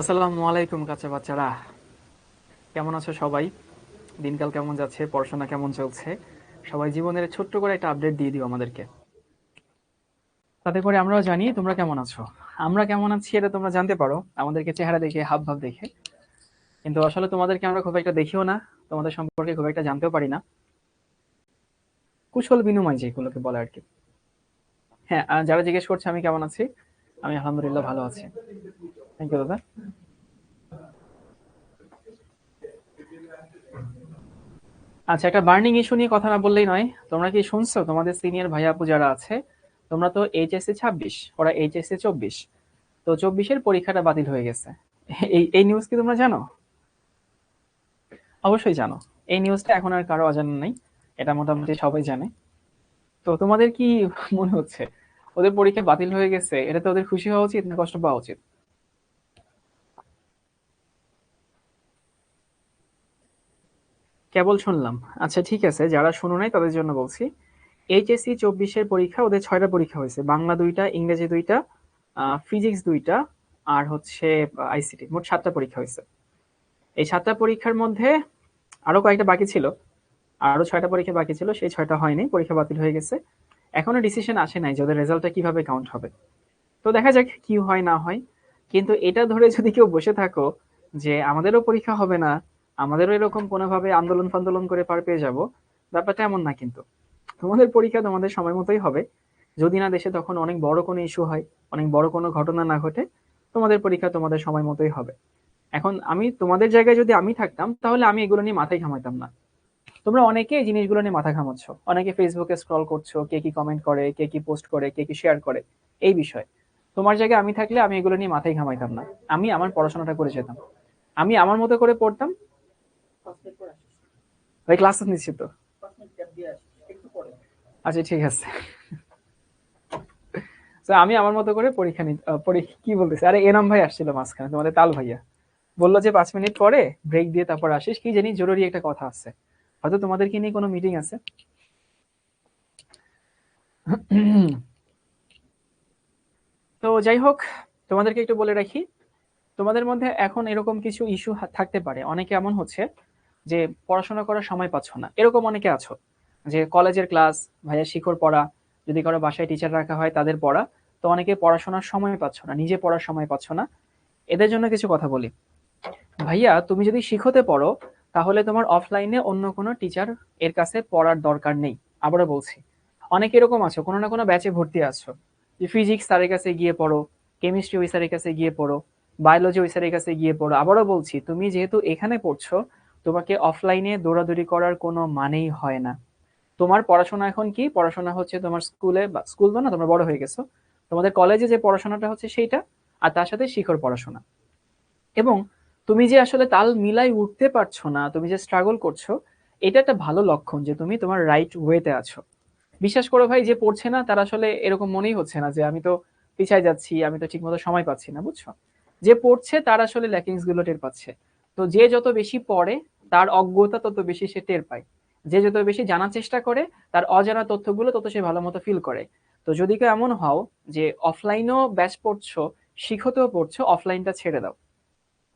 আসসালামু আলাইকুম কাঁচা বাচ্চারা, কেমন আছো সবাই? দিনকাল কেমন যাচ্ছে? পড়াশোনা কেমন চলছে? সবাই জীবনের ছোট্ট করে একটা আপডেট দিয়ে দিও আমাদেরকে, তাতে করে আমরাও জানি তোমরা কেমন আছো। আমরা কেমন আছি এটা তোমরা জানতে পারো আমাদেরকে চেহারা দেখে, হাব ভাব দেখে। কিন্তু আসলে তোমাদেরকে আমরা খুব একটা দেখিও না, তোমাদের সম্পর্কে খুব একটা জানতেও পারি না। কুশল বিনিময় যেগুলোকে বলে আর কি। হ্যাঁ, আর যারা জিজ্ঞেস করছে আমি কেমন আছি, আমি আলহামদুলিল্লাহ ভালো আছি। থ্যাংক ইউ দাদা। আচ্ছা, একটা বার্নিং ইস্যু নিয়ে কথা না বললেই নয়। তোমরা কি শুনছো তোমাদের সিনিয়র ভাই আপু যারা আছে, তোমরা তো এইচএসসি 26, ওরা এইচএসসি 24, তো 24-এর পরীক্ষাটা বাতিল হয়ে গেছে। এই এই নিউজ কি তোমরা জানো? অবশ্যই জানো। এই নিউজটা এখন আর কারো অজানা নেই, এটা মোটামুটি সবাই জানে। তো তোমাদের কি মনে হচ্ছে, ওদের পরীক্ষা বাতিল হয়ে গেছে, এটা তো ওদের খুশি হওয়া উচিত না কষ্ট পাওয়া উচিত? কেবল শুনলাম? আচ্ছা ঠিক আছে, যারা শুনো নাই তাদের জন্য বলছি। এইচএসসি 24-এর পরীক্ষা, ওদের 6টা পরীক্ষা হয়েছে, বাংলা 2টা, ইংরেজি 2টা, ফিজিক্স 2টা, আর হচ্ছে আইসিটি, মোট 7টা পরীক্ষা হয়েছে। এই 7টা পরীক্ষার মধ্যে আরো কয়েকটা বাকি ছিল, আরো 6টা পরীক্ষা বাকি ছিল, সেই 6টা হয়নি, পরীক্ষা বাতিল হয়ে গেছে। এখনো ডিসিশন আসে নাই যে ওদের রেজাল্টটা কিভাবে কাউন্ট হবে। তো দেখা যাক কি হয় না হয়। কিন্তু এটা ধরে যদি কেউ বসে থাকো যে আমাদেরও পরীক্ষা হবে না, আমাদেরও এরকম কোনোভাবে আন্দোলন ফান্দোলন করে পার পেয়ে যাব, ব্যাপারটা এমন না কিন্তু। তোমাদের পরীক্ষা তোমাদের সময় মতোই হবে। যদি না দেশে তখন অনেক বড় কোনো ইস্যু হয়, অনেক বড় কোনো ঘটনা না ঘটে, তোমাদের পরীক্ষা তোমাদের সময় মতোই হবে। এখন আমি তোমাদের জায়গায় যদি আমি থাকতাম, তাহলে আমি এগুলো নিয়ে মাথায় ঘামাইতাম না। তোমরা অনেকে এই জিনিসগুলো নিয়ে মাথা ঘামাচ্ছ, অনেকে ফেসবুকে স্ক্রল করছো, কে কি কমেন্ট করে, কে কি পোস্ট করে, কে কি শেয়ার করে, এই বিষয়। তোমার জায়গায় আমি থাকলে আমি এগুলো নিয়ে মাথায় ঘামাইতাম না। আমি আমার পড়াশোনাটা করে যেতাম, আমি আমার মতো করে পড়তাম। ভাই ক্লাস নিচ্ছি তো। আচ্ছা ঠিক আছে। তো আমি আমার মতো করে পরীক্ষা কি বলতেছি, আরে এনাম ভাই আসছিল মাঝখানে, তোমাদের তাল ভাইয়া বললো যে 5 মিনিট পরে ব্রেক দিয়ে তারপর আসিস, কি জানি জরুরি একটা কথা আছে, হয়তো তোমাদেরকে নিয়ে কোনো মিটিং আছে। তো যাই হোক, তোমাদেরকে একটু বলে রাখি, তোমাদের মধ্যে এখন এরকম কিছু ইস্যু থাকতে পারে। অনেকে এমন হচ্ছে যে পড়াশোনা করার সময় পাচ্ছ না, এরকম অনেকে আছো যে কলেজের ক্লাস, ভাইয়া শিখর পড়া, যদি কারো বাসায় টিচার রাখা হয় তাদের পড়া, তো অনেকে পড়াশোনার সময় পাচ্ছ না, নিজে পড়ার সময় পাচ্ছ না। এদের জন্য কিছু কথা বলি। ভাইয়া তুমি যদি শিখতে পড়ো, তাহলে তোমার অফলাইনে অন্য কোনো টিচার এর কাছে পড়ার দরকার নেই। আবারও বলছি, অনেকে এরকম আছো, কোনো না কোনো ব্যাচে ভর্তি আছো, যে ফিজিক্স স্যারের কাছে গিয়ে পড়ো, কেমিস্ট্রি ওই স্যারের কাছে গিয়ে পড়ো, বায়োলজি ওই স্যারের কাছে গিয়ে পড়ো। আবারও বলছি, তুমি যেহেতু এখানে পড়ছো, তোমাকে অফলাইনে দৌড়াদৌড়ি করার কোনো মানেই হয় না। তোমার পড়াশোনা এখন কি পড়াশোনা হচ্ছে, তোমার স্কুলে বা স্কুল বা না, তোমরা বড় হয়ে গেছো, তোমাদের কলেজে যে পড়াশোনাটা হচ্ছে সেইটা, আর তার সাথে শিখর পড়াশোনা। এবং তুমি যে আসলে তাল মিলাই উঠতে পারছো না, তুমি যে স্ট্রাগল করছো, এটা একটা ভালো লক্ষণ যে তুমি তোমার রাইট ওয়েতে আছো। বিশ্বাস করো ভাই, যে পড়ছে না তার আসলে এরকম মনেই হচ্ছে না যে আমি তো পিছায় যাচ্ছি, আমি তো ঠিকমতো সময় পাচ্ছি না, বুঝছো? যে পড়ছে তার আসলে ল্যাকিংস গুলো টের পাচ্ছে। তো যে যত বেশি পড়ে, তার অজ্ঞতা তত বেশি সে টের পায়। যে যত বেশি জানার চেষ্টা করে, তার অজানা তথ্যগুলো তত সে ভালো মতো ফিল করে। তো যদি কেউ এমন হও যে অফলাইনেও ব্যাচ পড়ছো, শিখতেও পড়ছো, অফলাইনটা ছেড়ে দাও।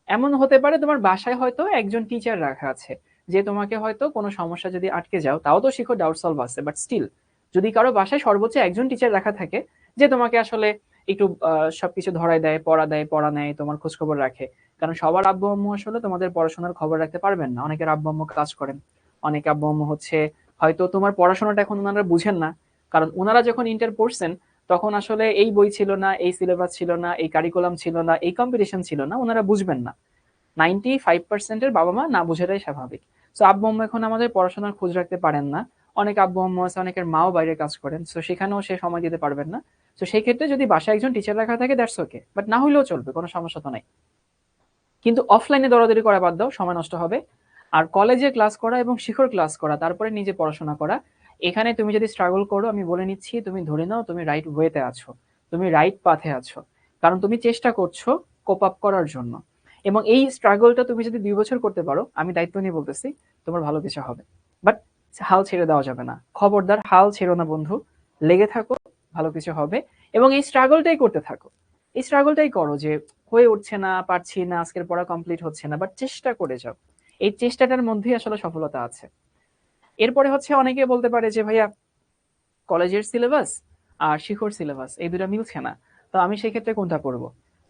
এমন হতে পারে তোমার বাসায় হয়তো একজন টিচার রাখা আছে, যে তোমাকে হয়তো কোনো সমস্যা যদি আটকে যাও, তাও তো শিখো, ডাউট সলভ আছে, বাট স্টিল যদি কারো বাসায় সর্বোচ্চ একজন টিচার রাখা থাকে, যে তোমাকে আসলে একটু সবকিছু ধরায় দেয়, পড়া দেয়, পড়া নেয়, তোমার খোঁজ খবর রাখে। কারণ সবার আব্বু আম্মু আসলে তোমাদের পড়াশোনার খবর রাখতে পারবেন না, অনেকের আব্বু আম্মু কাজ করেন, অনেক আব্বু আম্মু হচ্ছে হয়তো তোমার পড়াশোনাটা এখন ওনারা বুঝেন না। কারণ ওনারা যখন ইন্টার পড়ছেন, তখন আসলে এই বই ছিল না, এই সিলেবাস ছিল না, এই কারিকুলাম ছিল না, এই কম্পিটিশন ছিল না, ওনারা বুঝবেন না। 95% বাবা মা না বুঝাটাই স্বাভাবিক। সো আব্বু আম্মু এখন আমাদের পড়াশোনার খোঁজ রাখতে পারেন না। অনেক আব্বু আম্মু আছে, অনেকের মাও বাইরে কাজ করেন, সো সেখানেও সে সময় দিতে পারবেন না। তো সেই ক্ষেত্রে যদি বাসায় একজন টিচার রাখা থাকে, দ্যাটস ওকে, বাট না হইলেও চলবে, কোনো সমস্যা তো নাই। কিন্তু অফলাইনে দৌড়াদৌড়ি করা বাদ দাও, সময় নষ্ট হবে। আর কলেজে ক্লাস করা এবং শিখর ক্লাস করা, তারপরে নিজে পড়াশোনা করা, এখানে তুমি যদি স্ট্রাগল করো, আমি বলে নিচ্ছি, তুমি ধরে নাও তুমি রাইট ওয়েতে আছো, তুমি রাইট পাথে আছো। কারণ তুমি চেষ্টা করছো কোপ আপ করার জন্য। এবং এই স্ট্রাগলটা তুমি যদি 2 বছর করতে পারো, আমি দায়িত্ব নিয়ে বলতেছি, তোমার ভালো কিছু হবে। বাট হাল ছেড়ে দেওয়া যাবে না, খবরদার হাল ছেড়ো না বন্ধু, লেগে থাকো, ভালো কিছু হবে। এবং এই স্ট্রাগলটাই করতে থাকো, এই স্ট্রাগলটাই করো যে হয়ে উঠছে না, পারছি না, আজকের পড়া কমপ্লিট হচ্ছে না, বাট চেষ্টা করে যাও। এই চেষ্টাটার মধ্যেই আসলে সফলতা আছে। এরপরে হচ্ছে অনেকে বলতে পারে যে ভাইয়া কলেজের সিলেবাস আর শিক্ষক সিলেবাস এই দুটা মিলছে না, তো আমি সেই ক্ষেত্রে কোনটা পড়ব?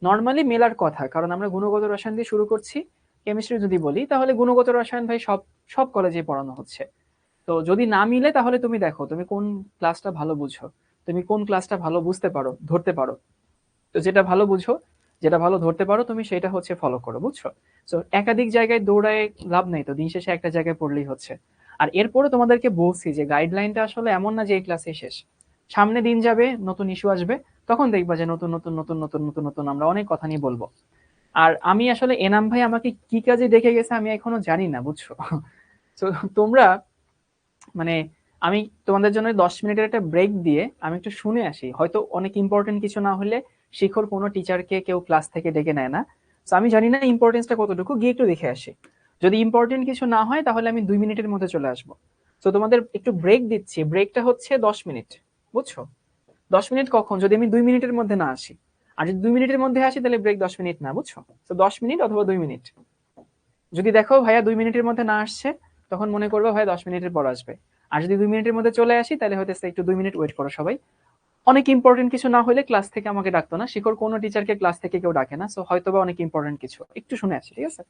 নর্মালি মেলার কথা, কারণ আমরা গুণগত রসায়ন দিয়ে শুরু করছি। কেমিস্ট্রি যদি বলি তাহলে গুণগত রসায়ন ভাই সব সব কলেজে পড়ানো হচ্ছে। তো যদি না মিলে তাহলে তুমি দেখো তুমি কোন ক্লাসটা ভালো বুঝো, তুমি কোন ক্লাসটা ভালো বুঝতে পারো, ধরতে পারো। তো যেটা ভালো বুঝো, যেটা ভালো ধরতে পারো তুমি, সেটা হচ্ছে ফলো করো, বুঝছো? তো একাধিক জায়গায় দৌড়ায় লাভ নেই, তো দিন শেষে একটা জায়গায় পড়লেই হচ্ছে। আর এরপরে তোমাদেরকে বলছি যে গাইডলাইনটা আসলে এমন না যে এই ক্লাসে শেষ। সামনে দিন যাবে, নতুন ইস্যু আসবে, তখন দেখবা যে নতুন নতুন নতুন নতুন নতুন নতুন আমরা অনেক কথা নিয়ে বলবো। আর আমি আসলে এনাম ভাই আমাকে কি কাজে দেখে গেছে আমি এখনো জানি না, বুঝছো? তো তোমরা মানে আমি তোমাদের জন্য 10 মিনিটের একটা ব্রেক দিয়ে আমি একটু শুনে আসি, হয়তো অনেক ইম্পর্টেন্ট কিছু না হলে শিখর কোনো টিচারকে কেউ ক্লাস থেকে ডেকে নেয় না। তো আমি জানি না ইম্পর্টেন্সটা কতটুকু, গিয়ে একটু দেখে আসি। যদি ইম্পর্টেন্ট কিছু না হয় তাহলে আমি 2 মিনিটের মধ্যে চলে আসবো। তো তোমাদের একটু ব্রেক দিচ্ছি, ব্রেকটা হচ্ছে 10 মিনিট, বুঝছো? 10 মিনিট কখন, যদি আমি 2 মিনিটের মধ্যে না আসি। আর যদি 2 মিনিটের মধ্যে আসি তাহলে ব্রেক 10 মিনিট না, বুঝছো? তো 10 মিনিট অথবা 2 মিনিট। যদি দেখো ভাইয়া 2 মিনিটের মধ্যে না আসছে, তখন মনে করবো ভাইয়া 10 মিনিটের পর আসবে। আর যদি 2 মিনিটের মধ্যে চলে আসি তাহলে হয়তো একটু 2 মিনিট ওয়েট করো সবাই। অনেক ইম্পর্টেন্ট কিছু না হলে ক্লাস থেকে আমাকে ডাকতো না, শিখর কোনো টিচারকে ক্লাস থেকে কেউ ডাকে না, সো হয়তো বা অনেক ইম্পর্টেন্ট কিছু, একটু শুনে আসি, ঠিক আছে?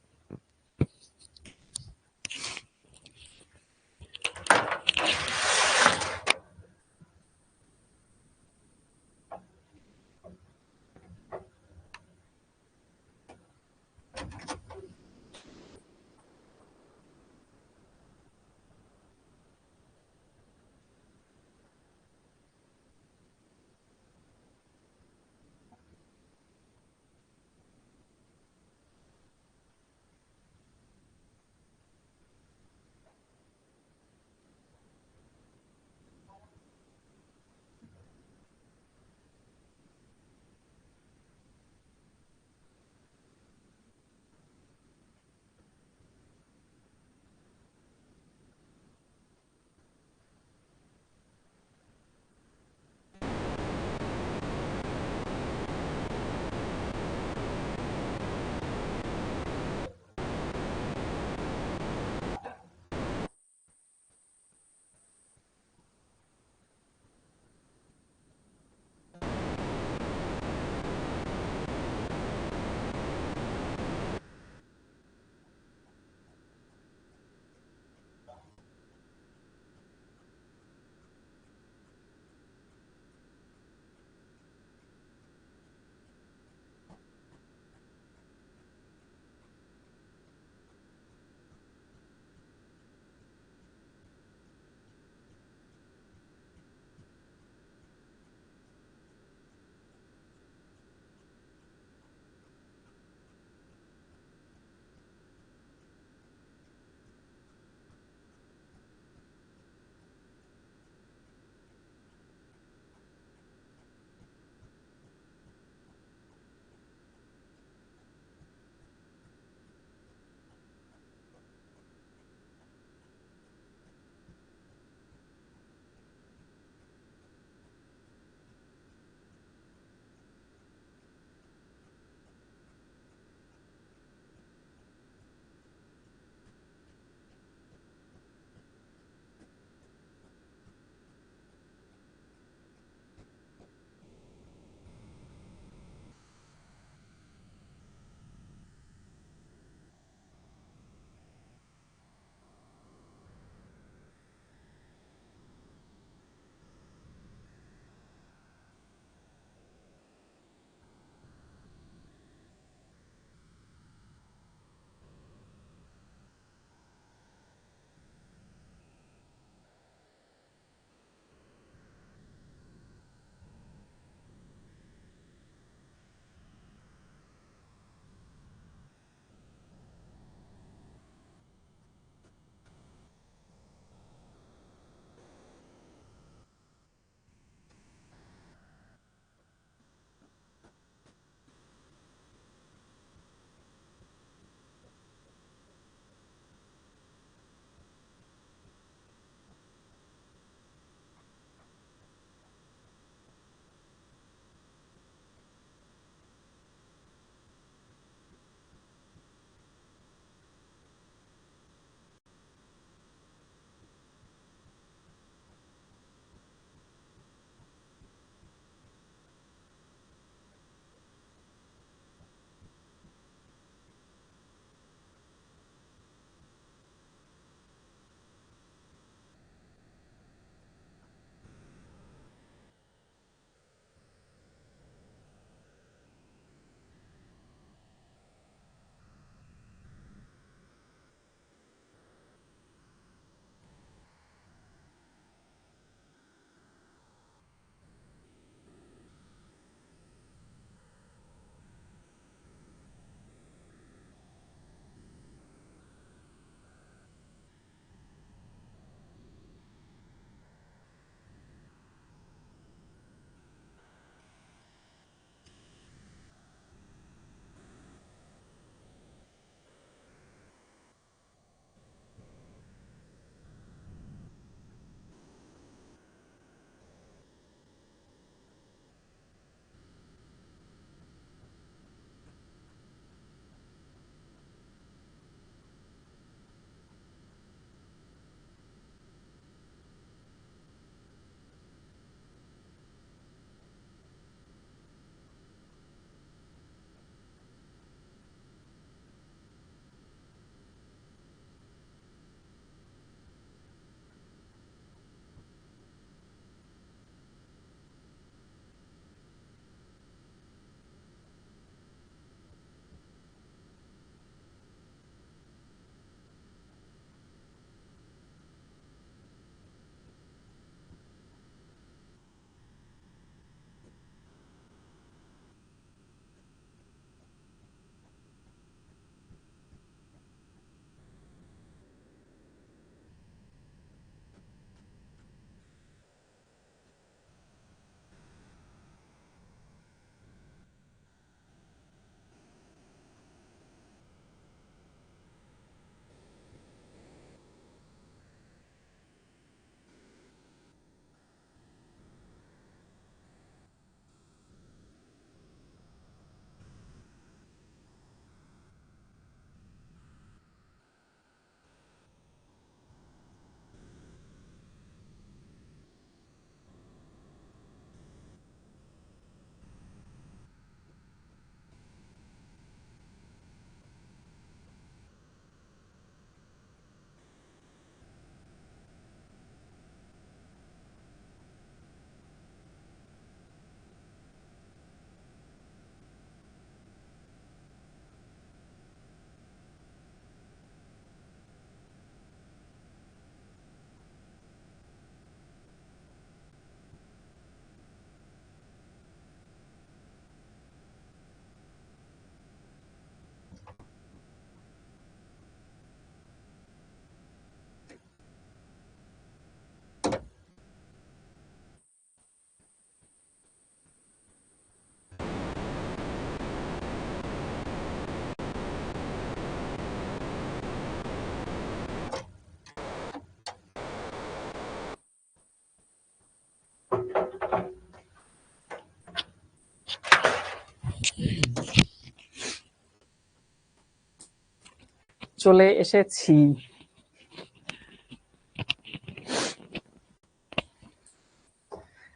চলে এসেছি।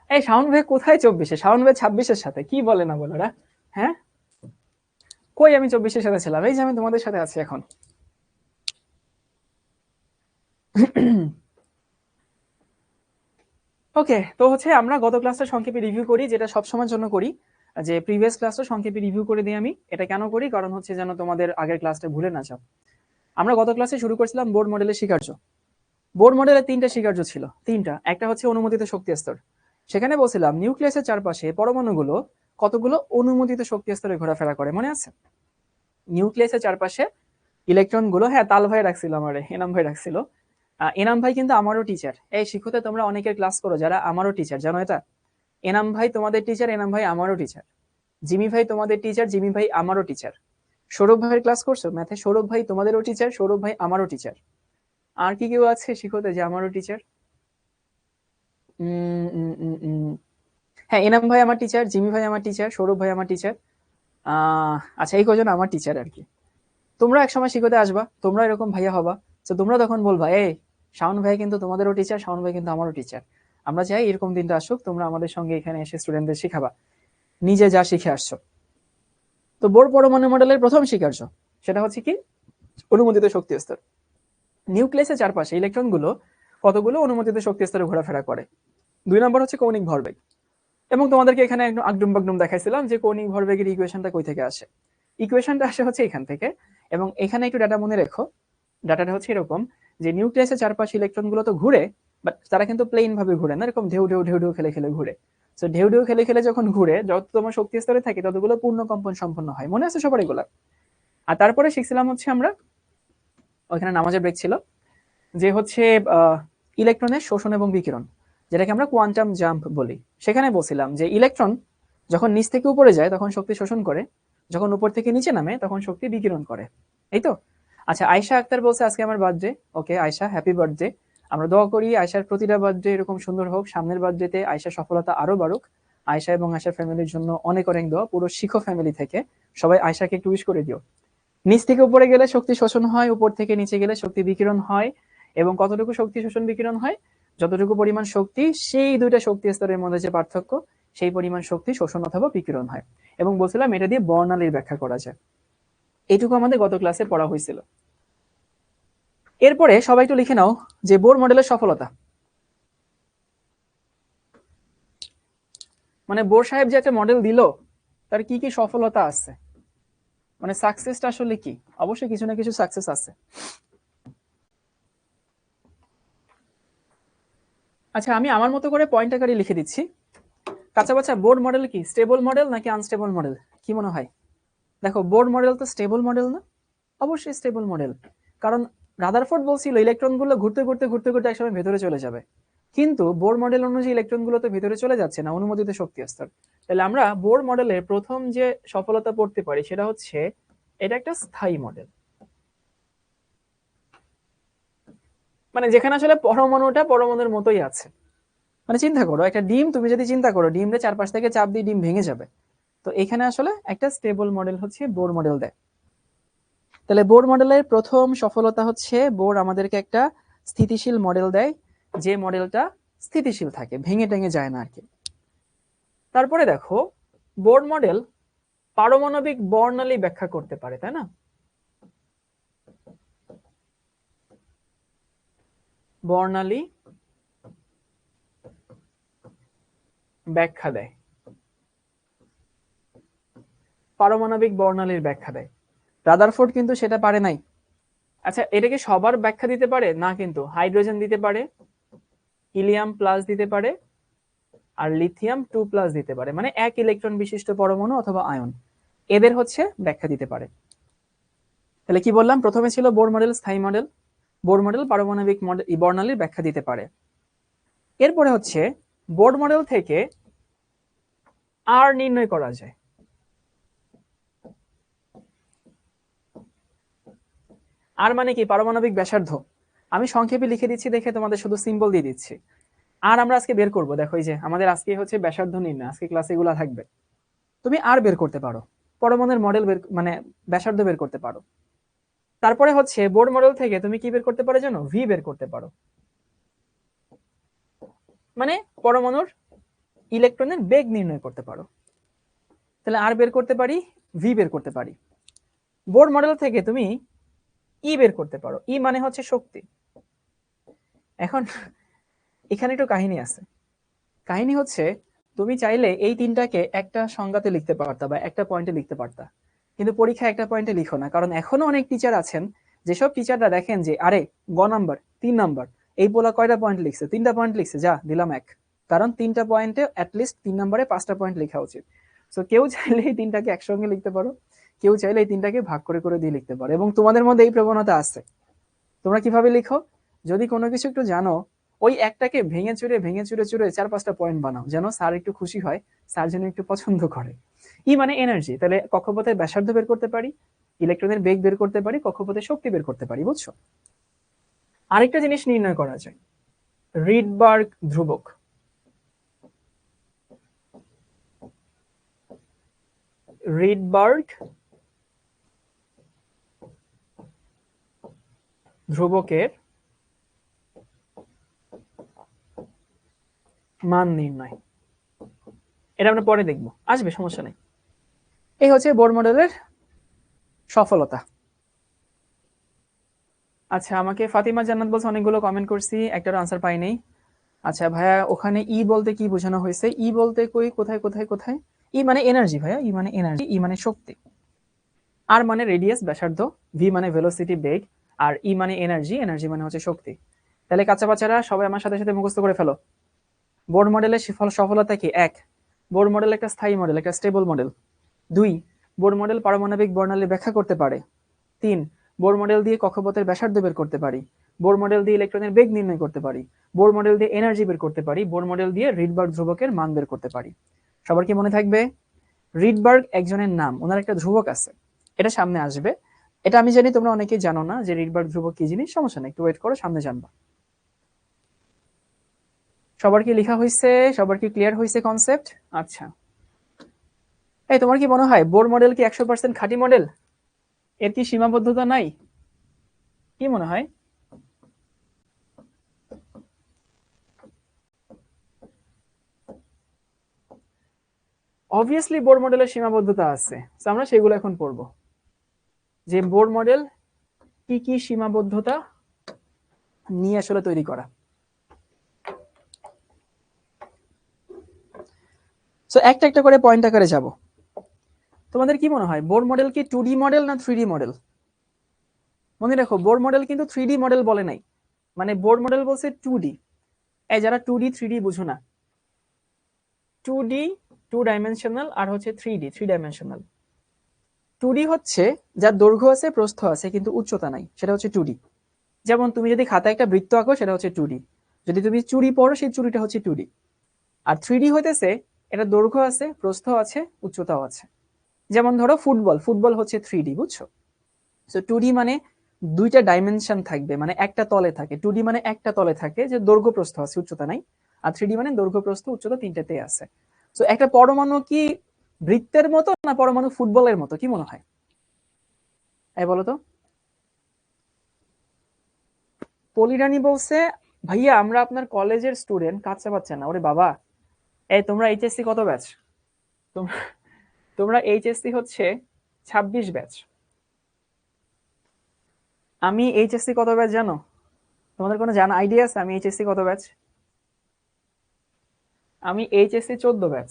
এই শাওন ভাই কোথায় 24-এ? শাওন ভাই 26-এর সাথে কি বলে না বলো? হ্যাঁ, কই আমি 24-এর সাথে ছিলাম? এই যে আমি তোমাদের সাথে আছি এখন। ওকে, তো হচ্ছে আমরা গত ক্লাসটা সংক্ষেপে রিভিউ করি, যেটা সবসময়ের জন্য করি, যে প্রিভিয়াস ক্লাসটা সংক্ষেপে রিভিউ করে দিই আমি। এটা কেন করি? কারণ হচ্ছে যেন তোমাদের আগের ক্লাসটা ভুলে না যাও। আমরা গত ক্লাসে শুরু করেছিলাম বোর মডেলের স্বীকার্য। বোর মডেলের 3টা স্বীকার্য ছিল, 3টা। একটা হচ্ছে অনুমোদিত শক্তি স্তর। সেখানে বলছিলাম নিউক্লিয়াসের চারপাশে পরমাণুগুলো কতগুলো অনুমোদিত শক্তি স্তরে ঘোরাফেরা করে, মনে আছে? নিউক্লিয়াসের চারপাশে ইলেকট্রনগুলো, হ্যাঁ তাল ভাই রাখছিল, আমার এনাম ভাই রাখছিল। এনাম ভাই কিন্তু আমারও টিচার। এই শিক্ষতে তোমরা অনেকের ক্লাস করো যারা আমারও টিচার, জানো এটা? এনাম ভাই তোমাদের টিচার, এনাম ভাই আমারও টিচার। জিমি ভাই তোমাদের টিচার, জিমি ভাই আমারও টিচার। সৌরভ ভাইয়ের ক্লাস করছো ম্যাথে? সৌরভ ভাই তোমাদেরও টিচার, সৌরভ ভাই আমারও টিচার। আর কি কেউ আছে শিক্ষতে যে আমারও টিচার? হ্যাঁ, এনাম ভাই আমার টিচার, জিমি ভাই আমার টিচার, সৌরভ ভাই আমার টিচার। আচ্ছা, এই কজন আমার টিচার আর কি। তোমরা একসময় শিখতে আসবা, তোমরা এরকম ভাইয়া হবা, তো তোমরা তখন বলবা এই শাওন ভাই কিন্তু তোমাদেরও টিচার, শাওন ভাই কিন্তু আমারও টিচার। আমরা চাই এরকম দিনটা আসুক, তোমরা আমাদের সঙ্গে এখানে এসে স্টুডেন্টদের শিখাবা, নিজে যা শিখে আসছো। তো বোর পরমাণু মডেলের প্রথম স্বীকার্য সেটা হচ্ছে কি? অনুমোদিত শক্তি স্তর। নিউক্লিয়াসের চারপাশে ইলেকট্রনগুলো কতগুলো অনুমোদিত শক্তি স্তরে ঘোরাফেরা করে। 2 নম্বর হচ্ছে কৌণিক ভরবেগ। এবং তোমাদেরকে এখানে একদম আগডুম বাগডুম দেখাইছিলাম যে কৌণিক ভরবেগের ইকুয়েশনটা কই থেকে আসে। ইকুয়েশনটা আসে হচ্ছে এখান থেকে। এবং এখানে একটু ডাটা মনে রেখো। ডাটাটা হচ্ছে এরকম যে নিউক্লিয়াসের চারপাশে ইলেকট্রনগুলো তো ঘুরে, বাট তারা কিন্তু প্লেন ভাবে ঘুরে না, এরকম ঢেউ ঢেউ ঢেউ ঢেউ খেলে খেলে ঘুরে। তো ঢেউ ঢেউ খেলে খেলে যখন ঘুরে, যত তোমার শক্তি স্তরে থাকে ততগুলো পূর্ণ কম্পন সম্পন্ন হয়, মনে আছে সবার এগুলা? আর তারপরে শিখছিলাম হচ্ছে আমরা, ওইখানে নামাজের ব্রেক ছিল, যে হচ্ছে ইলেকট্রনের শোষণ এবং বিকিরণ, যেটাকে আমরা কোয়ান্টাম জাম্প বলি। সেখানে বলছিলাম যে ইলেকট্রন যখন নিচ থেকে উপরে যায় তখন শক্তি শোষণ করে, যখন উপর থেকে নিচে নামে তখন শক্তি বিকিরণ করে। এই তো। আচ্ছা, আয়শা আক্তার বলছে আজকে আমার বার্থডে। ওকে আয়শা, হ্যাপি বার্থডে। আমরা দোয়া করি আয়শার প্রতিটা বার্থডে এরকম সুন্দর হোক, সামনের বার্থডেতে আয়শার সফলতা আরো বাড়ুক। আয়শা এবং আয়শার ফ্যামিলির জন্য অনেক অনেক দোয়া, পুরো শিখো ফ্যামিলি থেকে সবাই আয়শাকে একটু উইশ করে দিও। নিচ থেকে উপরে গেলে শক্তি শোষণ হয়, উপর থেকে নিচে গেলে শক্তি বিকিরণ হয়। এবং কতটুকু শক্তি শোষণ বিকিরণ হয়? যতটুকু পরিমাণ শক্তি, সেই দুইটা শক্তি স্তরের মধ্যে যে পার্থক্য, সেই পরিমাণ শক্তি শোষণ অথবা বিকিরণ হয়। এবং বলছিলাম এটা দিয়ে বর্ণালীর ব্যাখ্যা করা যায়। এইটুকু আমাদের গত ক্লাসে পড়া হয়েছিল। এরপরে সবাই একটু লিখে নাও যে বোর মডেলের সফলতা, মানে বোর সাহেব যে একটা মডেল দিল তার কি কি সফলতা আছে, মানে সাকসেসটা আসলে কি? অবশ্যই কিছু না কিছু সাকসেস আছে। আচ্ছা, আমি আমার মতো করে পয়েন্ট আকারে লিখে দিচ্ছি। কাঁচা বাচ্চা, বোর মডেল কি স্টেবল মডেল নাকি আনস্টেবল মডেল, কি মনে হয়? দেখো, বোর মডেল তো স্টেবল মডেল না? অবশ্যই স্টেবল মডেল। কারণ রাদারফোর্ড বলছিল ইলেকট্রনগুলো ঘুরতে ঘুরতে ঘুরতে ঘুরতে একসময় ভেতরে চলে যাবে, কিন্তু বোর মডেল অনুযায়ী ইলেকট্রনগুলো তো ভেতরে চলে যাচ্ছে না, অনুমোদিত শক্তি স্তর। তাহলে আমরা বোর মডেলের প্রথম যে সফলতা পড়তে পারি সেটা হচ্ছে এটা একটা স্থায়ী মডেল। মানে যেখানে আসলে পরমাণুটা পরমাণুর মতোই আছে। মানে চিন্তা করো একটা ডিম, তুমি যদি চিন্তা করো ডিমটা চারপাশ থেকে চাপ দিয়ে ডিম ভেঙে যাবে, তো এখানে আসলে একটা স্টেবল মডেল হচ্ছে বোর মডেল দেয়। তাহলে বোর মডেলের প্রথম সফলতা হচ্ছে বোর আমাদেরকে একটা স্থিতিশীল মডেল দেয়, যে মডেলটা স্থিতিশীল থাকে, ভেঙে টেঙে যায় না আর কি। তারপরে দেখো, বোর মডেল পারমাণবিক বর্ণালী ব্যাখ্যা করতে পারে, তাই না? বর্ণালী ব্যাখ্যা দেয়, পারমাণবিক বর্ণালীর ব্যাখ্যা দেয়। রাদারফোর্ড কিন্তু সেটা পারে নাই। আচ্ছা, এটাকে সবার ব্যাখ্যা দিতে পারে না, কিন্তু হাইড্রোজেন দিতে পারে, হিলিয়াম প্লাস দিতে পারে, আর লিথিয়াম 2+ দিতে পারে, মানে এক ইলেকট্রন বিশিষ্ট পরমাণু অথবা আয়ন, এদের হচ্ছে ব্যাখ্যা দিতে পারে। তাহলে কি বললাম? প্রথমে ছিল বোর মডেল স্থায়ী মডেল, বোর মডেল পারমাণবিক বর্ণালীর ব্যাখ্যা দিতে পারে। এরপরে হচ্ছে বোর মডেল থেকে আর নির্ণয় করা যায়। আর মানে কি? পারমাণবিক ব্যাসার্ধ। আমি সংক্ষেপে লিখে দিচ্ছি দেখে তোমাদের শুধু সিম্বল দিয়ে দিচ্ছি। আর আমরা আজকে বের করব, দেখো এই যে আমাদের আজকে হচ্ছে ব্যাসার্ধ নির্ণয়, আজকে ক্লাসে এগুলা থাকবে। তুমি আর বের করতে পারো, পরমাণুর মডেল বের, মানে ব্যাসার্ধ বের করতে পারো। তারপরে হচ্ছে বোর মডেল থেকে তুমি কি বের করতে পারো জানো? ভি বের করতে পারো, মানে পরমাণুর ইলেকট্রনের বেগ নির্ণয় করতে পারো। তাহলে আর বের করতে পারি, ভি বের করতে পারি। বোর মডেল থেকে তুমি ই বের করতে পারো, ই মানে হচ্ছে শক্তি। এখন এখানে একটু কাহিনী আছে। কাহিনী হচ্ছে তুমি চাইলে এই তিনটাকে একটা সংজ্ঞাতে লিখতে পারতা বা একটা পয়েন্টে লিখতে পারতা, কিন্তু পরীক্ষায় একটা পয়েন্টে লিখো না, কারণ এখনো অনেক টিচার আছেন যেসব টিচাররা দেখেন যে আরে গ নাম্বার 3 নাম্বার, এই পোলা কয়টা পয়েন্ট লিখছে, 3টা পয়েন্ট লিখছে, যা দিলাম 1। কারণ 3টা পয়েন্টে অ্যাটলিস্ট 3 নাম্বারে 5টা পয়েন্ট লেখা উচিত। সো কেউ চাইলে এই তিনটাকে একসঙ্গে লিখতে পারো, কেউ চাইলে এই তিনটাকে ভাগ করে করে দিয়ে লিখতে পারো, এবং তোমাদের মধ্যে এই প্রবণতা আছে। তোমরা কিভাবে লিখো? যদি কোনো কিছু একটু জানো, ওই একটাকে ভেঙে চুরে ভেঙে চুরে চুরে 4-5টা পয়েন্ট বানাও, যেন স্যার একটু খুশি হয়, স্যার যেন একটু পছন্দ করে। ই মানে এনার্জি, তাহলে কক্ষপথের ব্যাসার্ধ বের করতে পারি, ইলেকট্রনের বেগ বের করতে পারি, কক্ষপথের শক্তি বের করতে পারি, বুঝছো? আরেকটা জিনিস নির্ণয় করা যায়, রিডবার্গ ধ্রুবক। রিডবার্গ ধ্রুবকের মান নির্ণয়, এটা আমরা পরে দেখবো, আসবে, সমস্যা নেই। এই হচ্ছে বোর মডেলের সফলতা। আচ্ছা, আমাকে ফাতিমা জান্নাত বলছে অনেকগুলো কমেন্ট করছি, একটারও আনসার পাই নাই। আচ্ছা ভাইয়া, ওখানে ই বলতে কি বোঝানো হয়েছে? ই বলতে কই, কোথায় কোথায় কোথায়? ই মানে এনার্জি ভাইয়া, ই মানে এনার্জি, ই মানে শক্তি, আর মানে রেডিয়াস ব্যাসার্ধ, ভি মানে ভেলোসিটি বেগ, আর ই মানে এনার্জি, এনার্জি মানে হচ্ছে শক্তি। তাহলে কাঁচা বাচ্চারা সবাই আমার সাথে সাথে মুখস্থ করে ফেলো। বোর মডেলের সফলতা কি? 1, বোর মডেল একটা স্থায়ী মডেল, একটা স্টেবল মডেল। 2, বোর মডেল পারমাণবিক বর্ণালী ব্যাখ্যা করতে পারে। 3, বোর মডেল দিয়ে কক্ষপথের ব্যাসার্ধ বের করতে পারি, বোর মডেল দিয়ে ইলেকট্রনের বেগ নির্ণয় করতে পারি, বোর মডেল দিয়ে এনার্জি বের করতে পারি, বোর মডেল দিয়ে রিডবার্গ ধ্রুবকের মান বের করতে পারি। সবার কি মনে থাকবে? রিডবার্গ একজনের নাম, ওনার একটা ধ্রুবক আছে, এটা সামনে আসবে। এটা আমি জানি তোমরা অনেকেই জানো না যে রিডবার্গ ধ্রুবক কি জিনিস, সমস্যা নেই, একটু ওয়েট করো, সামনে জানবা। সবার কি লেখা হয়েছে? সবার কি ক্লিয়ার হয়েছে কনসেপ্ট? আচ্ছা, এই তোমার কি মনে হয় বোর মডেল কি 100% খাঁটি মডেল? এর কি সীমাবদ্ধতা নাই? কি মনে হয়? অবভিয়াসলি বোর মডেলের সীমাবদ্ধতা আছে, আমরা সেগুলো এখন পড়বো, যে বোর মডেল কি কি সীমাবদ্ধতা নিয়ে আসলে তৈরি করা। সো একটা একটা করে পয়েন্ট আকারে যাব। তোমাদের কি মনে হয় বোর মডেল কি 2D মডেল না 3D মডেল? মনে রাখো, বোর মডেল কিন্তু 3D মডেল বলে নাই, মানে বোর মডেল বলছে 2D। এই যারা 2D 3D বুঝো না, 2D 2 ডাইমেনশনাল, আর হচ্ছে 3D 3 ডাইমেনশনাল। 2D হচ্ছে যার দৈর্ঘ্য আছে প্রস্থ আছে কিন্তু উচ্চতা নাই, সেটা হচ্ছে 2D। যেমন তুমি যদি খাতায় একটা বৃত্ত আঁকো, সেটা হচ্ছে 2D। যদি তুমি চুড়ি পড়ো, সেই চুড়িটা হচ্ছে 2D। আর 3D হইতেছে এটা দৈর্ঘ্য আছে, প্রস্থ আছে, উচ্চতাও আছে। যেমন ধরো ফুটবল, ফুটবল হচ্ছে 3D, বুঝছো? সো 2D মানে 2টা ডাইমেনশন থাকবে, মানে একটা তলে থাকে। 2D মানে একটা তলে থাকে, যে দৈর্ঘ্য প্রস্থ আছে, উচ্চতা নাই। আর 3D মানে দৈর্ঘ্য প্রস্থ উচ্চতা তিনটাতেই আছে। সো একটা পরমাণু কি বৃত্তের মতো না পরমাণু ফুটবলের মতো, কি মনে হয়? এই বলো তো। পলিরানী বলছে, ভাইয়া আমরা আপনার কলেজের স্টুডেন্ট, কাচ্চা বাচ্চা না। ওরে বাবা, এই তোমরা এইচএসসি কত ব্যাচ? তোমরা তোমরা এইচএসসি হচ্ছে 26 ব্যাচ। আমি এইচএসসি কত ব্যাচ জানো? তোমাদের কোনো জানা আইডিয়া আছে আমি এইচএসসি কত ব্যাচ? আমি এইচএসসি 14 ব্যাচ।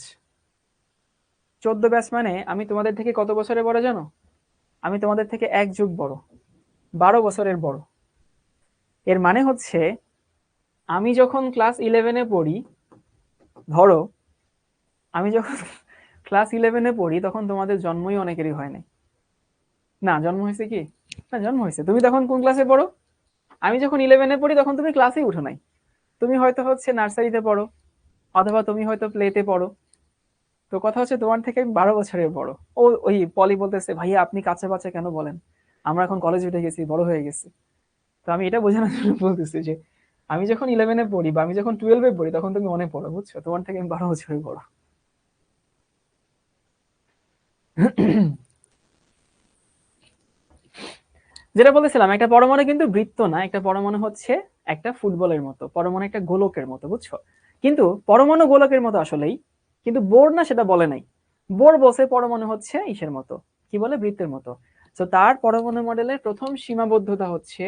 14 ব্যাচ মানে আমি তোমাদের থেকে কত বছরের বড় জানো? আমি তোমাদের থেকে 1 যুগ বড়, 12 বছরের বড়। এর মানে হচ্ছে আমি যখন ক্লাস 11-এ পড়ি, ধরো আমি যখন ক্লাস 11-এ পড়ি, তখন তোমাদের জন্মই অনেকেরই হয় নাই। না, জন্ম হয়েছে কি? না, জন্ম হয়েছে। তুমি তখন কোন ক্লাসে পড়ো? আমি যখন 11-এ পড়ি তখন তুমি ক্লাসেই উঠো নাই। তুমি হয়তো হচ্ছে নার্সারিতে পড়ো, অথবা তুমি হয়তো প্লেতে পড়ো। তো কথা হচ্ছে তোমার থেকে আমি 12 বছরের বড়। ওই পলি বলতেছে, ভাইয়া আপনি কাছে বাচ্চা কেন বলেন, আমরা এখন কলেজে উঠে গেছি, বড় হয়ে গেছি। তো আমি এটা বোঝানোর জন্য বলতেছি যে আমি যখন 11-এ পড়ি বা আমি যখন 12-এ পড়ি, তখন তুমি অনেক বড়, বুঝছো? তোমার থেকে আমি 12 বছরের বড়। যেটা বলেছিলাম, একটা পরমাণু কিন্তু বৃত্ত না, একটা পরমাণু হচ্ছে একটা ফুটবলের মতো, পরমাণু একটা গোলকের মতো, বুঝছো? কিন্তু পরমাণু গোলকের মতো আসলেই, কিন্তু বোর না সেটা বলে নাই। বোর বলছে পরমাণু হচ্ছে ইসের মতো, কি বলে, বৃত্তের মতো। তো তার পরমাণু মডেলের প্রথম সীমাবদ্ধতা হচ্ছে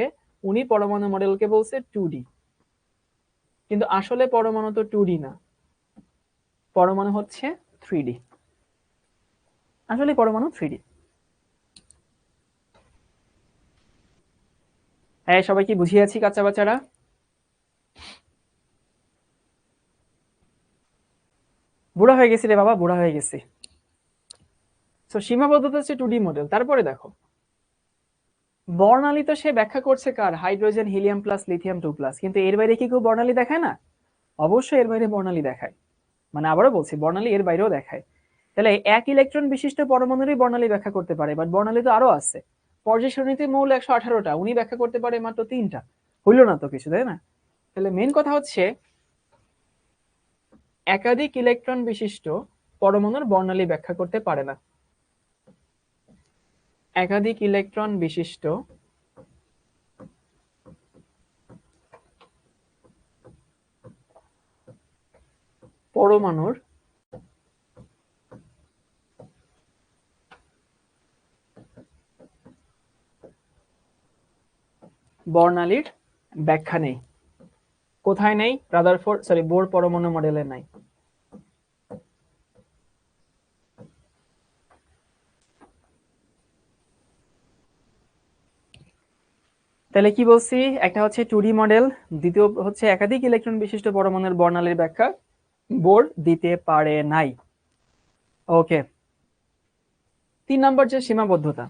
উনি পরমাণু মডেলকে বলছে 2D, কিন্তু আসলে পরমাণু তো 2D না, পরমাণু হচ্ছে 3D। আসলে পরমাণু 3D। হ্যাঁ, সবাই কি বুঝিয়েছি কাঁচা বাচ্চারা? বুড়া হয়ে গেছি রে বাবা, বুড়া হয়ে গেছি। তো সীমাবদ্ধতা হচ্ছে 2D মডেল। তারপরে দেখো, বর্ণালী তো সে ব্যাখ্যা করছে কার, হাইড্রোজেন হিলিয়াম প্লাস লিথিয়াম 2+, কিন্তু এর বাইরে কি কেউ বর্ণালী দেখায় না? অবশ্যই এর বাইরে বর্ণালী দেখায়। মানে আবারও বলছি, বর্ণালী এর বাইরেও দেখায়। তাহলে এক ইলেকট্রন বিশিষ্ট পরমাণুরই বর্ণালী ব্যাখ্যা করতে পারে, বাট বর্ণালী তো আরো আছে। পর্যায় সারণীতে মৌল 118টা, উনি ব্যাখ্যা করতে পারে মাত্র 3টা। হইল না তো কিছু, তাই না? তাহলে মেন কথা হচ্ছে একাধিক ইলেকট্রন বিশিষ্ট পরমাণুর বর্ণালী ব্যাখ্যা করতে পারে না। একাধিক ইলেকট্রন বিশিষ্ট পরমাণুর বর্ণালীর ব্যাখ্যা নেই। কোথায় নেই? বোর পরমাণু মডেলে নাই। তাহলে কি বলছি, একটা হচ্ছে 2D মডেল, দ্বিতীয় হচ্ছে একাধিক ইলেকট্রন বিশিষ্ট পরমাণুর বর্ণালীর ব্যাখ্যা বোর দিতে পারে নাই। ওকে, 3 নম্বর যে সীমাবদ্ধতা।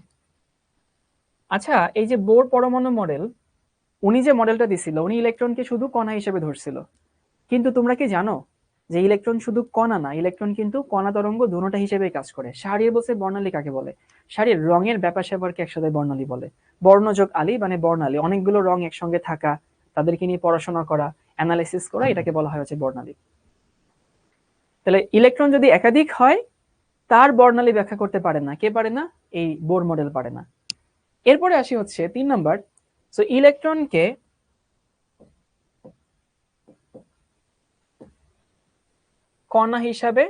আচ্ছা, এই যে বোর পরমাণু মডেল, উনি যে মডেলটা দিছিল, উনি ইলেকট্রনকে শুধু কণা হিসেবে ধরছিল। কিন্তু তোমরা কি জানো যে ইলেকট্রন শুধু কণা না, ইলেকট্রন কিন্তু কণা তরঙ্গ দুটোটা হিসেবে কাজ করে। শাড়ির বলছে বর্ণালী কাকে বলে? শাড়ির রঙের ব্যাপার স্যাপারকে একসাথে বর্ণালী বলে। বর্ণযোগ আলী মানে বর্ণালী, অনেকগুলো রং একসঙ্গে থাকা, তাদেরকে নিয়ে পড়াশোনা করা, অ্যানালাইসিস করা, এটাকে বলা হয় হচ্ছে বর্ণালী। তাহলে ইলেকট্রন যদি একাধিক হয়, তার বর্ণালী ব্যাখ্যা করতে পারে না। কে পারে না? এই বোর মডেল পারে না। এরপরে আসি হচ্ছে 3 নাম্বার। সো ইলেকট্রনকে কণা হিসাবে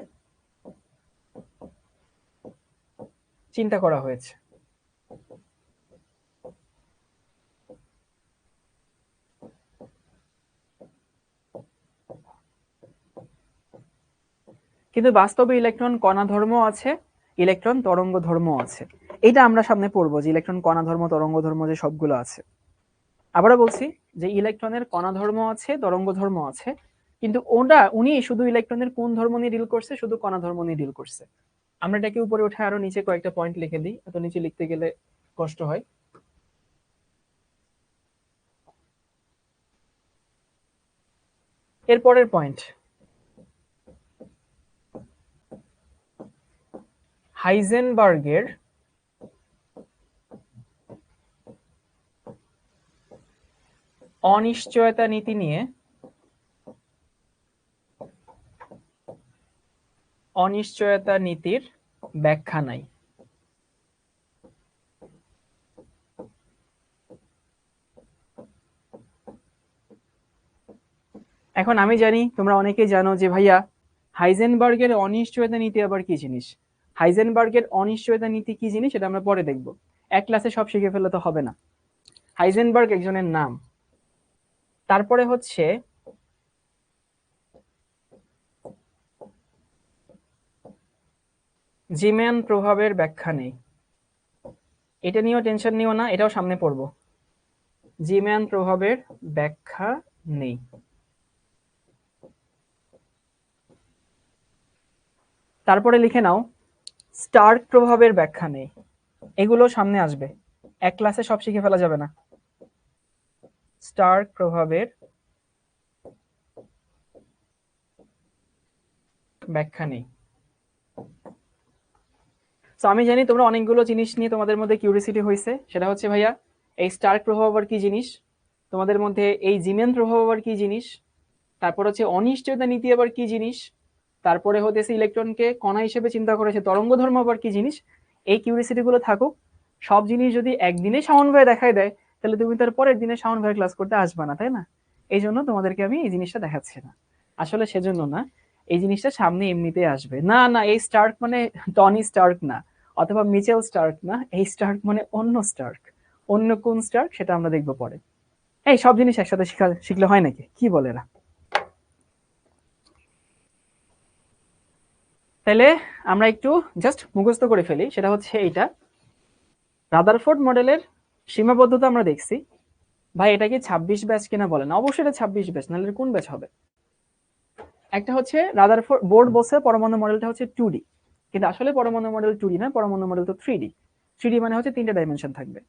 চিন্তা করা হয়েছে। কিন্তু বাস্তবে ইলেকট্রন কণা ধর্ম আছে, ইলেকট্রন তরঙ্গ ধর্ম আছে। এটা আমরা সামনে পড়বো যে ইলেকট্রন কণা ধর্ম, তরঙ্গ ধর্ম যে সবগুলো আছে। আবারও বলছি যে ইলেকট্রনের কণা ধর্ম আছে, তরঙ্গ ধর্ম আছে, কিন্তু উনি শুধু ইলেকট্রনের কোন ধর্ম নিয়ে ডিল করছে? শুধু কণা ধর্ম নিয়ে ডিল করছে। আমরা এটাকে উপরে উঠে আরো নিচে কয়েকটা পয়েন্ট লিখে দিই, এত নিচে লিখতে গেলে কষ্ট হয়। এরপরের পয়েন্ট, হাইজেনবার্গের অনিশ্চয়তা নীতি নিয়ে অনিশ্চয়তা নীতির ব্যাখ্যা নাই। এখন আমি জানি তোমরা অনেকেই জানো যে ভাইয়া হাইজেনবার্গের অনিশ্চয়তা নীতি আবার কি জিনিস। হাইজেনবার্গের অনিশ্চয়তা নীতি কি জিনিস এটা আমরা পরে দেখব, এক ক্লাসে সব শিখে ফেলে তো হবে না। হাইজেনবার্গ একজনের নাম। তারপরে হচ্ছে জিম্যান প্রভাবের ব্যাখ্যা নেই। এটা নিয়েও টেনশন নিও না, এটাও সামনে পড়বো। জিম্যান প্রভাবের ব্যাখ্যা নেই। তারপরে লিখে নাও স্টার্ক প্রভাবের ব্যাখ্যা নেই। এগুলো সামনে আসবে, এক ক্লাসে সব শিখে ফেলা যাবে না। স্টার্ক প্রভাবের ব্যাখ্যা নেই। তো আমি জানি তোমরা অনেকগুলো জিনিস নিয়ে তোমাদের মধ্যে কিউরিয়াসিটি হয়েছে, সেটা হচ্ছে ভাইয়া এই স্টার্ক প্রভাব আবার কি জিনিস, তোমাদের মধ্যে এই জিমেন প্রভাব আবার কি জিনিস, তারপর হচ্ছে অনিশ্চয়তা নীতি আবার কি জিনিস, তারপরে হতেছে ইলেকট্রনকে কণা হিসেবে চিন্তা করেছে তরঙ্গ ধর্ম আবার কি জিনিস। এই কিউরিয়াসিটি গুলো থাকুক, সব জিনিস যদি একদিনে শাওন ভাই দেখায় দেয়, তাহলে তুমি তার পরের দিনে শাওন ভাই ক্লাস করতে আসবে না, তাই না? এই জন্য তোমাদেরকে আমি এই জিনিসটা দেখাচ্ছি না, আসলে সেজন্য না, এই জিনিসটা সামনে এমনিতেই আসবে। না না, এই স্টার্ক মানে টনি স্টার্ক না, অথবা মিচেল স্টার্ক না, এই স্টার্ক মানে অন্য স্টার্ক, অন্য কোন স্টার্ক সেটা আমরা দেখবো পরে। এই সব জিনিস একসাথে শিখলে হয় নাকি, কি বলে এরা? তাহলে আমরা একটু জাস্ট মুখস্থ করে ফেলি, সেটা হচ্ছে এইটা, রাদারফোর্ড মডেলের সীমাবদ্ধতা আমরা দেখছি। ভাই এটা কি 26 ব্যাচ কিনা বলেন, অবশ্যই এটা 26 ব্যাচ, নাহলে কোন ব্যাচ হবে? একটা হচ্ছে রাদারফোর্ড বোর্ড বলছে পরমাণু মডেলটা হচ্ছে 2D, কিন্তু আসলে পরমাণু মডেল 2D না, পরমাণু মডেল তো 3D। 3D মানে হচ্ছে 3টা ডাইমেনশন থাকবে।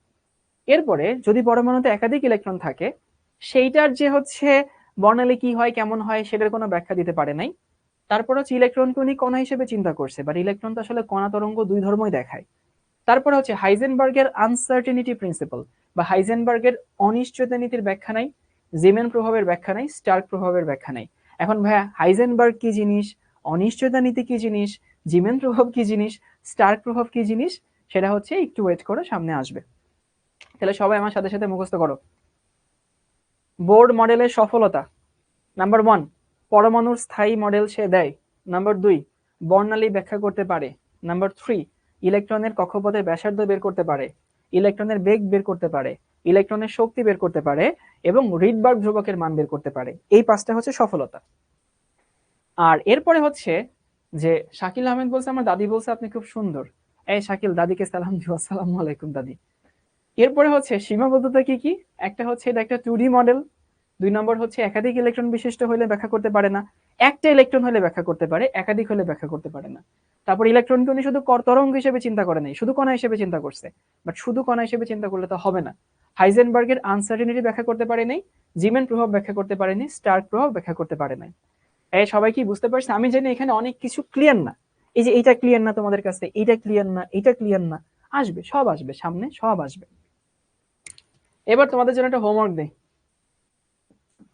এরপরে যদি পরমাণুতে একাধিক ইলেকট্রন থাকে, সেইটার যে হচ্ছে বর্ণালী কি হয় কেমন হয় সেটার কোনো ব্যাখ্যা দিতে পারে নাই। তারপর হচ্ছে ইলেকট্রনকে উনি কণা হিসেবে চিন্তা করছে, বাট ইলেকট্রন তো আসলে কণা তরঙ্গ দুই ধর্মই দেখায়। তারপরে হচ্ছে হাইজেনবার্গের আনসার্টেনিটি প্রিন্সিপাল বা হাইজেনবার্গের অনিশ্চয়তা নীতির ব্যাখ্যা নাই, জিমেন প্রভাবের ব্যাখ্যা নাই, স্টার্ক প্রভাবের ব্যাখ্যা নাই। এখন ভাইয়া হাইজেনবার্গ কি জিনিস, অনিশ্চয়তা নীতি কি জিনিস, জিমেন প্রভাব কি জিনিস, স্টার্ক প্রভাব কি জিনিস, সেটা হচ্ছে একটু ওয়েট করো, সামনে আসবে। তাহলে সবাই আমার সাথে সাথে মুখস্থ করো। বোর্ড মডেলের সফলতা: নাম্বার 1, পরমাণুর স্থায়ী মডেল সে দেয়। নাম্বার 2, বর্ণালী ব্যাখ্যা করতে পারে। নাম্বার 3, ইলেকট্রনের কক্ষপথের ব্যাসার্ধ বের করতে পারে, ইলেকট্রনের বেগ বের করতে পারে, ইলেকট্রনের শক্তি বের করতে পারে, এবং রিডবার্গ ধ্রুবকের মান বের করতে পারে। এই 5টা হচ্ছে সফলতা। আর এরপরে হচ্ছে যে শাকিল আহমেদ বলছে আমার দাদি বলছে আপনি খুব সুন্দর। এই শাকিল, দাদিকে সালাম দিও। আসসালামু আলাইকুম দাদি। এরপরে হচ্ছে সীমাবদ্ধতা কি কি? একটা হচ্ছে এটা একটা 2D মডেল। 2 নম্বর হচ্ছে একাধিক ইলেকট্রন বিশিষ্ট হলে ব্যাখ্যা করতে পারে না, একটা ইলেকট্রন হলে ব্যাখ্যা করতে পারে, একাধিক হলে ব্যাখ্যা করতে পারে না। তারপর ইলেকট্রনকে উনি শুধু তরঙ্গ হিসেবে চিন্তা করে নাই, শুধু কণা হিসেবে চিন্তা করছে। বাট শুধু কণা হিসেবে চিন্তা করলে তো হবে না। হাইজেনবার্গের আনসার্টেনিটি ব্যাখ্যা করতে পারে নাই, জিমেন প্রভাব ব্যাখ্যা করতে পারেনি, স্টার্ক প্রভাব ব্যাখ্যা করতে পারে নাই। এই সবাই কি বুঝতে পারছে? আমি জানি এখানে অনেক কিছু ক্লিয়ার না, এই যে এইটা ক্লিয়ার না তোমাদের কাছে, এইটা ক্লিয়ার না, এইটা ক্লিয়ার না, আসবে, সব আসবে সামনে, সব আসবে। এবার তোমাদের জন্য একটা হোমওয়ার্ক দেই,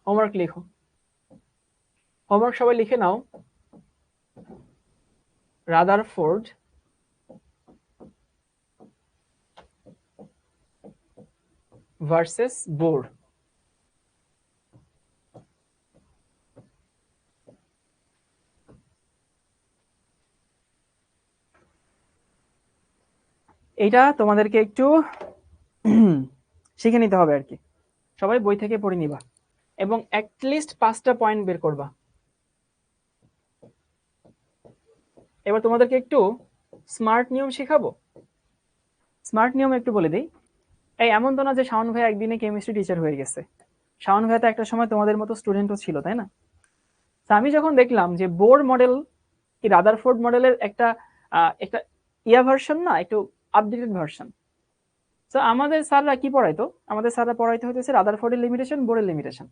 হোমওয়ার্ক লিখো। হোমওয়ার্ক সবাই লিখে নাও, রাদারফোর্ড ভার্সেস বোর। এটা তোমাদেরকে একটু শিখে নিতে হবে আর কি, সবাই বই থেকে পড়ে নিবা এবং অ্যাটলিস্ট 5টা পয়েন্ট বের করবা। এবার তোমাদেরকে একটু স্মার্ট নিয়ম শেখাবো। স্মার্ট নিয়ম একটু বলে দিই। এই এমন তো না যে শাওন ভাই একদিনে কেমিস্ট্রি টিচার হয়ে গেছে। শাওন ভাই তো একটা সময় তোমাদের মতো স্টুডেন্টও ছিল, তাই না? তো আমি যখন দেখলাম যে বোর মডেল কি রাদারফোর্ড মডেলের একটা একটা ভার্সন না, একটু আপডেটেড ভার্সন। তো আমাদের স্যাররা কি পড়াইতো, আমাদের স্যাররা পড়াইতে হইতেছে রাদারফোর্ডের লিমিটেশন, বোরের লিমিটেশন।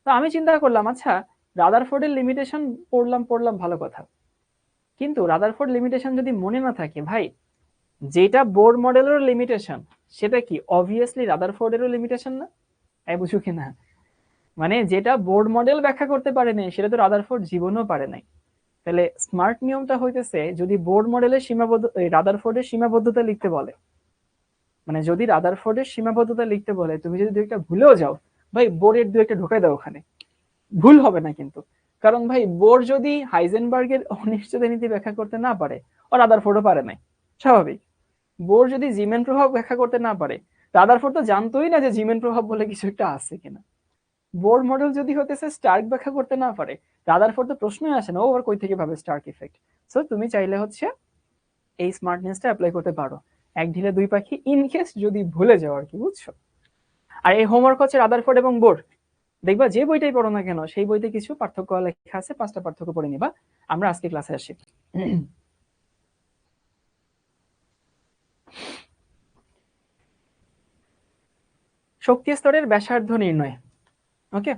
তো আমি চিন্তা করলাম আচ্ছা, রাদারফোর্ডের লিমিটেশন পড়লাম পড়লাম ভালো কথা, কিন্তু রাদারফোর্ড লিমিটেশন যদি মনে না থাকে ভাই, যেটা বোর মডেলের লিমিটেশন সেটা কি অবভিয়াসলি রাদারফোর্ডেরও লিমিটেশন না? তাই বুঝো কি না? মানে যেটা বোর্ড মডেল ব্যাখ্যা করতে পারে নাই সেটা তো রাদারফোর্ড জীবনেও পারে নাই। তাহলে স্মার্ট নিয়মটা হইতেছে, যদি বোর্ড মডেলের সীমাবদ্ধ রাদারফোর্ডের সীমাবদ্ধতা লিখতে বলে, মানে যদি রাদারফোর্ডের সীমাবদ্ধতা লিখতে বলে, তুমি যদি দু একটা ভুলেও যাও, ভাই বোরের দু একটা ঢোকাই দাও ওখানে, ভুল হবে না কিন্তু। কারণ ভাই বোর যদি হাইজেনবার্গের অনিশ্চয়তা নীতি ব্যাখ্যা করতে না পারে, ও রাদারফোর্ডও পারে নাই, স্বাভাবিক। বোর যদি জিমেন প্রভাব ব্যাখ্যা করতে না পারে, রাদারফোর্ড তো জানতোই না যে জিমেন প্রভাব বলে কিছু একটা আছে কিনা। বোর মডেল যদি হতেছে স্টার্ক ব্যাখ্যা করতে না পারে, রাদারফোর্ড তো প্রশ্নই আসে না, ও আবার কই থেকে ভাবে স্টার্ক ইফেক্ট। সো তুমি চাইলে হচ্ছে এই স্মার্টনেসটা অ্যাপ্লাই করতে পারো, এক ঢিলে দুই পাখি, ইন কেস যদি ভুলে যাও আর কি, বুঝছো? আর এই হোমওয়ার্ক হচ্ছে রাদারফোর্ড এবং বোর, দেখবা যে বইটাই পড়ো না কেন সেই বইতে কিছু পার্থক্য লেখা আছে, 5টা পার্থক্য পড়ে নিবা। আমরা আজকে ক্লাসে আসি। শক্তি স্তরের ব্যাসার্ধ নির্ণয়। ওকে,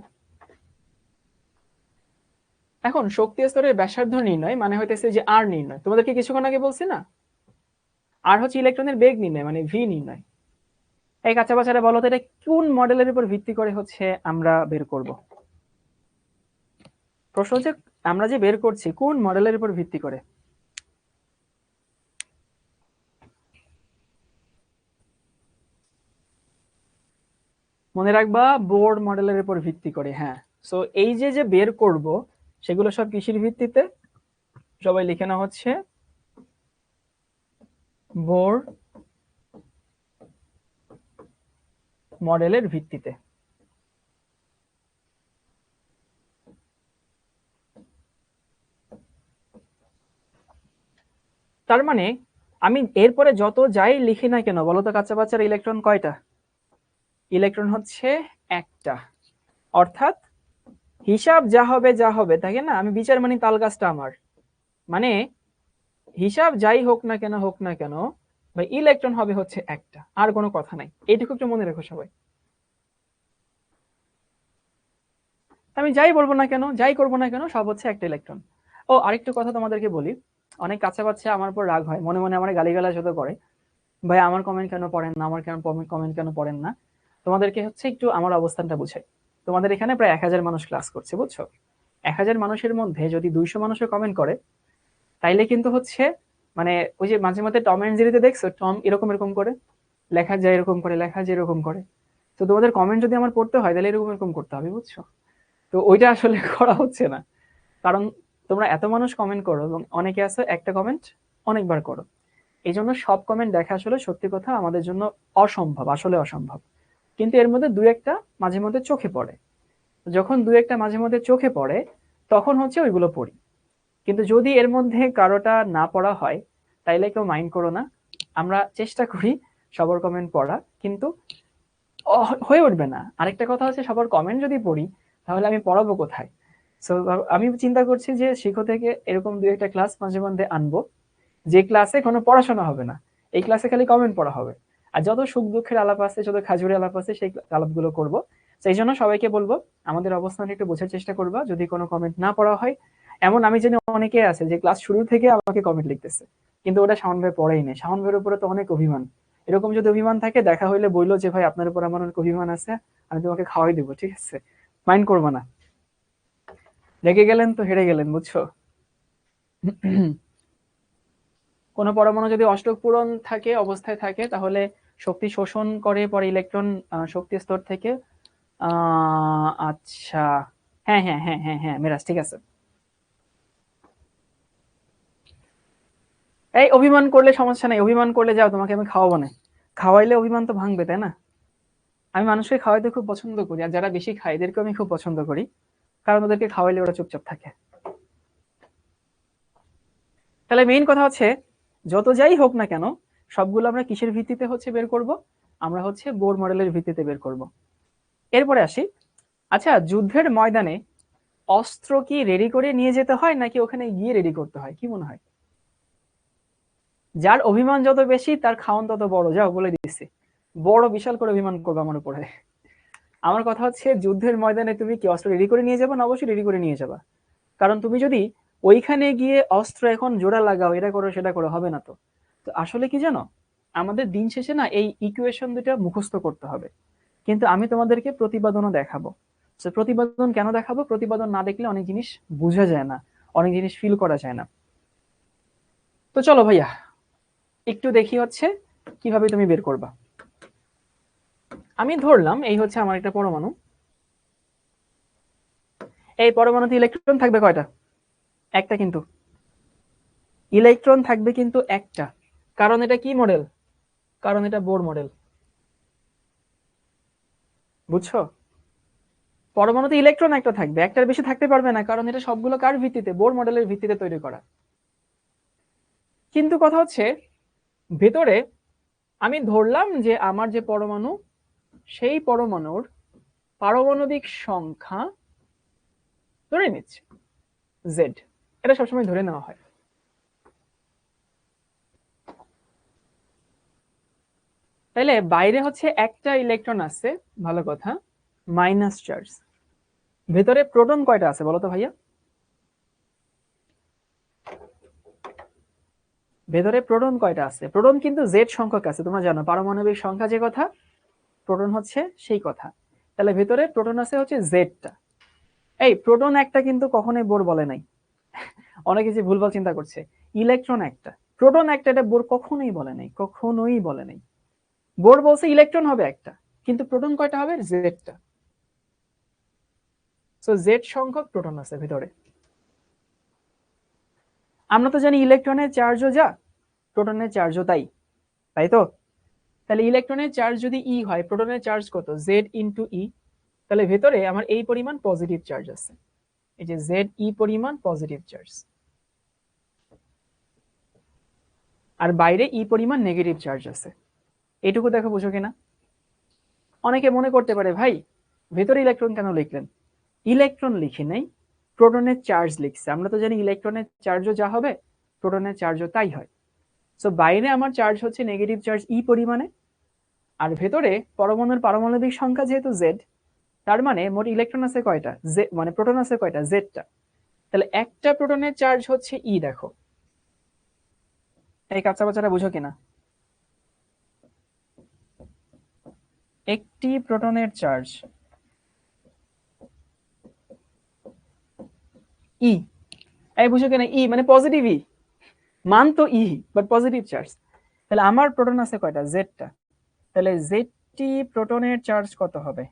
এখন শক্তি স্তরের ব্যাসার্ধ নির্ণয় মানে হইতেছে যে আর নির্ণয়, তোমাদেরকে কিছুক্ষণ আগে বলছি না, আর হচ্ছে ইলেকট্রনের বেগ নির্ণয় মানে ভি নির্ণয়। এই কাঁচা বাচ্চারা বলো তো, এটা কোন মডেলের উপর ভিত্তি করে হচ্ছে আমরা বের করব? প্রশ্ন হচ্ছে আমরা যে বের করছি কোন মডেলের উপর ভিত্তি করে? মনে রাখবা বোর মডেলের উপর ভিত্তি করে। হ্যাঁ, সো এই যে যে বের করব সেগুলো সব কিসের ভিত্তিতে? সবাই লিখে না হচ্ছে বোর মডেলের ভিত্তিতে। তার মানে আমি এরপরে যত যাই লিখি না কেন বলো তো কাঁচা বাচ্চার ইলেকট্রন কয়টা? ইলেকট্রন হচ্ছে একটা। অর্থাৎ হিসাব যা হবে তাই না, আমি বিচার মানি তাল গাছটা আমার, মানে হিসাব যাই হোক না কেন ভাই ইলেকট্রন হবে হচ্ছে একটা, আর কোনো কথা নাই। এইটুকু একটু মনে রেখো সবাই। আমি যাই বলবো না কেন, যাই করবো না কেন, সব হচ্ছে একটা ইলেকট্রন। ও আরেকটু কথা তোমাদেরকে বলি, অনেক কাঁচা বাচ্চা আমার উপর রাগ হয়, মনে মনে আমার গালিগালাজ হতে করে, ভাই আমার কমেন্ট কেন পড়েন না, আমার কেন কমেন্ট কেন পড়েন না। তোমাদেরকে হচ্ছে একটু আমার অবস্থানটা বুঝাই। তোমাদের এখানে প্রায় 1000 মানুষ ক্লাস করছে, বুঝছো? 1000 মানুষের মধ্যে যদি 200 মানুষের কমেন্ট করে, তাইলে কিন্তু হচ্ছে মানে ওই যে মাঝে মাঝে টম এন্ড জেরিতে দেখছো, টম এরকম এরকম করে লেখা যায়, এরকম করে লেখা যায়, এরকম করে। তো তোমাদের কমেন্ট যদি আমার পড়তে হয় তাহলে এরকম এরকম করতে হবে, বুঝছো? তো ওইটা আসলে করা হচ্ছে না, কারণ তোমরা এত মানুষ কমেন্ট করো এবং অনেকে আছে একটা কমেন্ট অনেকবার করো। এই জন্য সব কমেন্ট দেখা আসলে সত্যি কথা আমাদের জন্য অসম্ভব, আসলে অসম্ভব। কিন্তু এর মধ্যে দুই একটা মাঝে মধ্যে চোখে পড়ে, যখন দুই একটা মাঝে মধ্যে চোখে পড়ে তখন হচ্ছে ওইগুলো পড়ি। কিন্তু যদি এর মধ্যে কারোটা না পড়া হয় তাইলে কেউ মাইন্ড করো না, আমরা চেষ্টা করি সবার কমেন্ট পড়া, কিন্তু হয়ে উঠবে না। আরেকটা কথা হচ্ছে সবার কমেন্ট যদি পড়ি তাহলে আমি পড়াবো কোথায়? সো আমি চিন্তা করছি যে শিখো থেকে এরকম দুই একটা ক্লাস মাঝে মধ্যে আনবো, যে ক্লাসে কোনো পড়াশোনা হবে না, এই ক্লাসে খালি কমেন্ট পড়া হবে। আর যত সুখ দুঃখের আলাপ আছে, যত খাজুরি আলাপ আছে, সেই আলাপগুলো করবো। সেই জন্য সবাইকে বলবো আমাদের অবস্থানটা একটু বোঝার চেষ্টা করবা, যদি কোনো কমেন্ট না পড়া হয়। এমন আমি জানি অনেকে আছে যে ক্লাস শুরু থেকে আমাকে কমেন্ট লিখতেছে, কিন্তু ওটা শাওন ভাই পড়েই নেই। শাওন ভাইয়ের উপরে তো অনেক অভিমান, এরকম যদি অভিমান থাকে দেখা হইলে বললো যে ভাই আপনার উপর আমার অনেক অভিমান আছে, আমি তোমাকে খাওয়াই দিব, ঠিক আছে? মাইন্ড করবো না। রেগে গেলেন তো হেরে গেলেন, বুঝছো? কোনো পরমাণু যদি অষ্টক পূরণ থাকে অবস্থায় থাকে তাহলে শক্তি শোষণ করে পরে ইলেকট্রন শক্তি স্তর থেকে। আচ্ছা, হ্যাঁ হ্যাঁ হ্যাঁ হ্যাঁ হ্যাঁ মেরাজ ঠিক আছে। এই অভিমান করলে সমস্যা নেই, অভিমান করলে যাও, তোমাকে আমি খাওয়াবো না। খাওয়াইলে অভিমান তো ভাঙবে, তাই না? আমি মানুষকে খাওয়াইতে খুব পছন্দ করি, আর যারা বেশি খায় এদেরকে আমি খুব পছন্দ করি, কারণ ওদেরকে খাওয়াইলে ওরা চুপচাপ থাকে। তাহলে মেইন কথা হচ্ছে যত যাই হোক না কেন সবগুলো আমরা কিসের ভিত্তিতে হচ্ছে বের করব? আমরা হচ্ছে বোর মডেলের ভিত্তিতে বের করব। এরপরে আসি, আচ্ছা যুদ্ধের ময়দানে অস্ত্র কি রেডি করে নিয়ে যেতে হয় নাকি ওখানে গিয়ে রেডি করতে হয়, কি মনে হয়? যার অভিমান যত বেশি তার খাওন তত বড়, যাও বলে দিচ্ছি। বড় বিশাল করে অভিমান করবে আমার উপরে। আমার কথা হচ্ছে যুদ্ধের ময়দানে তুমি কি অস্ত্র রেডি করে নিয়ে যাবে? না, অবশ্যই রেডি করে নিয়ে যাবা। কারণ তুমি যদি ওইখানে গিয়ে অস্ত্র এখন জোড়া লাগাও, এটা করো সেটা করো, হবে না তো। তো আসলে কি জানো, আমাদের দিন শেষে না এই ইকুয়েশন দুটা মুখস্থ করতে হবে। কিন্তু আমি তোমাদেরকে প্রতিপাদনও দেখাবো। প্রতিপাদন কেন দেখাবো? প্রতিপাদন না দেখলে অনেক জিনিস বোঝা যায় না, অনেক জিনিস ফিল করা যায় না। তো চলো ভাইয়া একটু দেখি হচ্ছে কিভাবে তুমি বের করবা। আমি ধরলাম এই হচ্ছে আমার একটা পরমাণু। এই পরমাণুতে ইলেকট্রন থাকবে কয়টা? একটা কিন্তু। ইলেকট্রন থাকবে কিন্তু একটা, কারণ এটা কি মডেল? কারণ এটা বোর মডেল, বুঝছো? পরমাণুতে ইলেকট্রন একটা থাকবে, একটার বেশি থাকতে পারবে না, কারণ এটা সবগুলো কার ভিত্তিতে? বোর মডেলের ভিত্তিতে তৈরি করা। কিন্তু কথা হচ্ছে ভেতরে আমি ধরলাম যে আমার যে পরমাণু, সেই পরমাণুর পারমাণবিক সংখ্যা ধরে নিচ্ছে জেড, এটা সবসময় ধরে নেওয়া হয়। তাইলে বাইরে হচ্ছে একটা ইলেকট্রন আছে, ভালো কথা, মাইনাস চার্জ। ভেতরে প্রোটন কয়টা আছে বলো তো ভাইয়া? ভেতরে প্রোটন কয়টা আছে? প্রোটন কিন্তু জেড সংখ্যক আছে, তোমরা জানো পারমাণবিক সংখ্যা যে কথা, প্রোটন হচ্ছে সেই কথা। তাহলে ভেতরে প্রোটন আছে হচ্ছে জেডটা। এই প্রোটন একটা কিন্তু কখনোই বোর বলে নাই। অনেকে যে ভুলভাল চিন্তা করছে, ইলেকট্রন একটা প্রোটন একটা, এটা বোর কখনোই বলে নাই, কখনোই বলে নাই। বোর বলছে ইলেকট্রন হবে একটা। কিন্তু প্রোটন কয়টা হবে? জেডটা। সো জেড সংখ্যক প্রোটন আছে ভিতরে। আমরা তো জানি ইলেকট্রনের চার্জও যা, প্রোটনের চার্জও তাই, তাই তো? তাহলে ইলেকট্রনের চার্জ যদি ই হয়, প্রোটনের চার্জ কত? জেড ইন্টু ই। তাহলে ভেতরে আমার এই পরিমাণ পজিটিভ চার্জ আছে, এই যে জেড ই পরিমাণ পজিটিভ চার্জ, আর বাইরে ই পরিমাণ নেগেটিভ চার্জ আছে। এইটুকু দেখো, বুঝো কিনা? অনেকে মনে করতে পারে ভাই ভেতরে ইলেকট্রন কেন লিখলেন? ইলেকট্রন লিখি নাই, প্রোটনের চার্জ লিখছে। আমরা তো জানি ইলেকট্রনের চার্জও যা হবে, প্রোটনের চার্জও তাই হয়। সো বাইরে আমার চার্জ হচ্ছে নেগেটিভ চার্জ ই পরিমাণে, আর ভেতরে পরমাণুর পারমাণবিক সংখ্যা যেহেতু জেড, তার মানে মোট ইলেকট্রন আছে কয়টা? মানে প্রোটন আছে কয়টা? জেডটা। তাহলে একটা প্রোটনের চার্জ হচ্ছে ই। দেখো এই কাঁচা বাচ্চাটা বুঝো কিনা? একটি প্রোটনের চার্জ ই। এই বুঝো কিনা? ই মানে পজিটিভ ই, মান তো ই বাট পজিটিভ চার্জ। তাহলে আমার প্রোটন আছে কয়টা? জেডটা। তাহলে জেডটি প্রোটনের চার্জ কত হবে?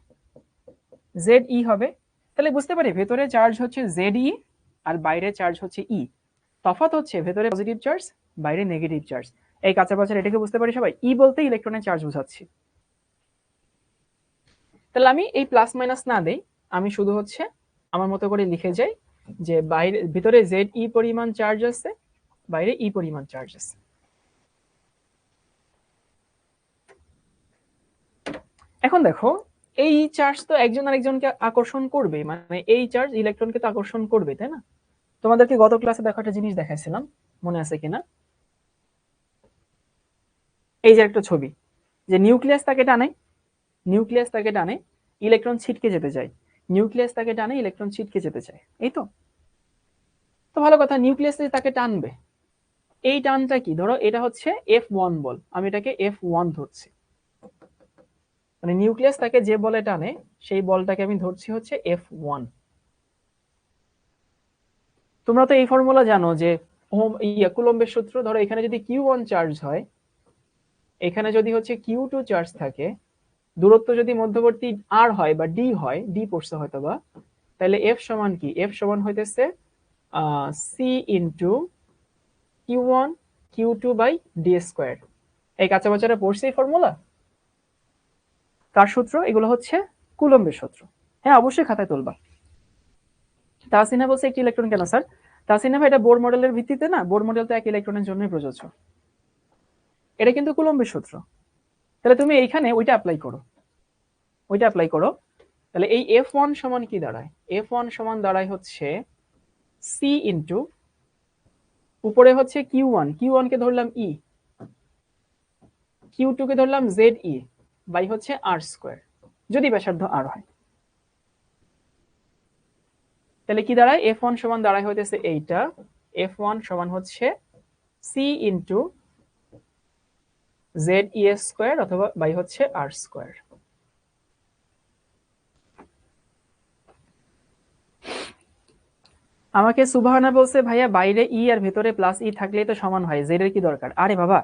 জেড ই হবে। তাহলে বুঝতে পারি ভেতরে চার্জ হচ্ছে জেড ই আর বাইরে চার্জ হচ্ছে ই। তফাৎ হচ্ছে ভেতরে পজিটিভ চার্জ, বাইরে নেগেটিভ চার্জ। এই কাঁচা বাচ্চার এটাকে বুঝতে পারি সবাই। ই বলতে ইলেকট্রনের চার্জ বোঝাচ্ছি। তাহলে আমি এই প্লাস মাইনাস না দেই, আমি শুধু হচ্ছে আমার মতো করে লিখে যাই যে বাইরে ভিতরে জেড ই পরিমাণ চার্জ আছে, বাইরে ই পরিমাণ চার্জ আছে। এখন দেখো এই চার্জ তো একজন আরেকজনকে আকর্ষণ করবে, মানে এই চার্জ ইলেকট্রনকে তো আকর্ষণ করবে, তাই না? তোমাদেরকে গত ক্লাসে দেখো একটা জিনিস দেখাইছিলাম, মনে আছে কিনা? এই যে একটা ছবি, যে নিউক্লিয়াস তাকে টানে, নিউক্লিয়াস তাকে টানে, ইলেকট্রন ছিটকে যেতে চায়, নিউক্লিয়াস তাকে টানে, ইলেকট্রন ছিটকে যেতে চায়, এই তো। তো ভালো কথা, নিউক্লিয়াস তাকে টানবে, এই টানটা কি? ধরো এটা হচ্ছে F1 বল, আমি এটাকে F1 ধরছি, মানে নিউক্লিয়াস তাকে যে বলে টানে সেই বলটাকে আমি ধরছি হচ্ছে F1। তোমরা তো এই ফর্মুলা জানো যে কুলম্বের সূত্র। ধরো এখানে যদি Q1 চার্জ হয়, এখানে যদি হচ্ছে Q2 চার্জ থাকে, দূরত্ব যদি মধ্যবর্তী আর হয় বা ডি হয়, ডি পড়ছে হয়তো বা, তাহলে এফ সমান কি? এফ সমান হইতেছে C into Q1 Q2 by D square. এই কাঁচা বাচ্চারা পড়ছে এই ফর্মুলা? কার সূত্র এগুলো? হচ্ছে কুলম্বের সূত্র। হ্যাঁ অবশ্যই খাতায় তুলবা। তাহসিনা বলছে একটি ইলেকট্রন কেন স্যার? তাহসিনা ভাই এটা বোর মডেলের ভিত্তিতে না, বোর মডেল তো এক ইলেকট্রনের জন্যই প্রযোজ্য, এটা কিন্তু কুলম্বের সূত্র। তাহলে তুমি এইখানে ওইটা অ্যাপ্লাই করো, ওইটা অ্যাপ্লাই করো। তাহলে এই F1 সমান কি দাঁড়ায়? F1 সমান দাঁড়ায় হচ্ছে সি ইন্টু, উপরে হচ্ছে Q1, Q1 কে ধরলাম ই, Q2 কে ধরলাম জেড ই, বাই হচ্ছে আর স্কোয়ার, যদি ব্যাসার্ধ আর হয়। তাহলে কি দাঁড়ায়? F1 সমান দাঁড়ায় হইতেছে এইটা, F1 সমান হচ্ছে C into Z E square অথবা বাই হচ্ছে আর স্কোয়ার। আমাকে সুবহানা বলছে ভাইয়া বাইরে ই আর ভেতরে প্লাস ই থাকলেই তো সমান হয়, জেড এর কি দরকার? আরে বাবা,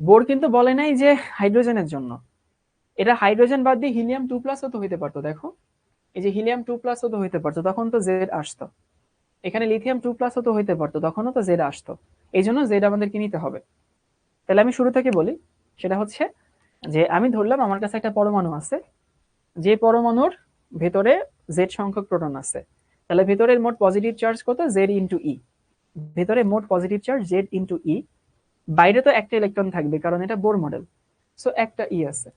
বোর কিন্তু বলে নাই যে হাইড্রোজেনের জন্য, এটা হাইড্রোজেন বাদ দিয়ে হিলিয়াম 2+ তো হইতে পারতো। দেখো এই যে হিলিয়াম 2+ তো হইতে পারতো, তখন তো জেড আসতো। এখানে লিথিয়াম 2+ তো হইতে পারতো, তখনও তো জেড আসতো। এই জন্য জেড আমাদেরকে নিতে হবে। তাহলে আমি শুরু থেকে বলি, সেটা হচ্ছে যে আমি ধরলাম আমার কাছে একটা পরমাণু আছে, যে পরমাণুর ভেতরে জেড সংখ্যক প্রোটন আছে। তাহলে ভেতরের মোট পজিটিভ চার্জ কত? জেড ইন্টু ই। ভেতরে মোট পজিটিভ চার্জ জেড ইন্টু ই। বাইরে তো একটা ইলেকট্রন থাকবে কারণ এটা বোর মডেল, সো একটা ই আছে।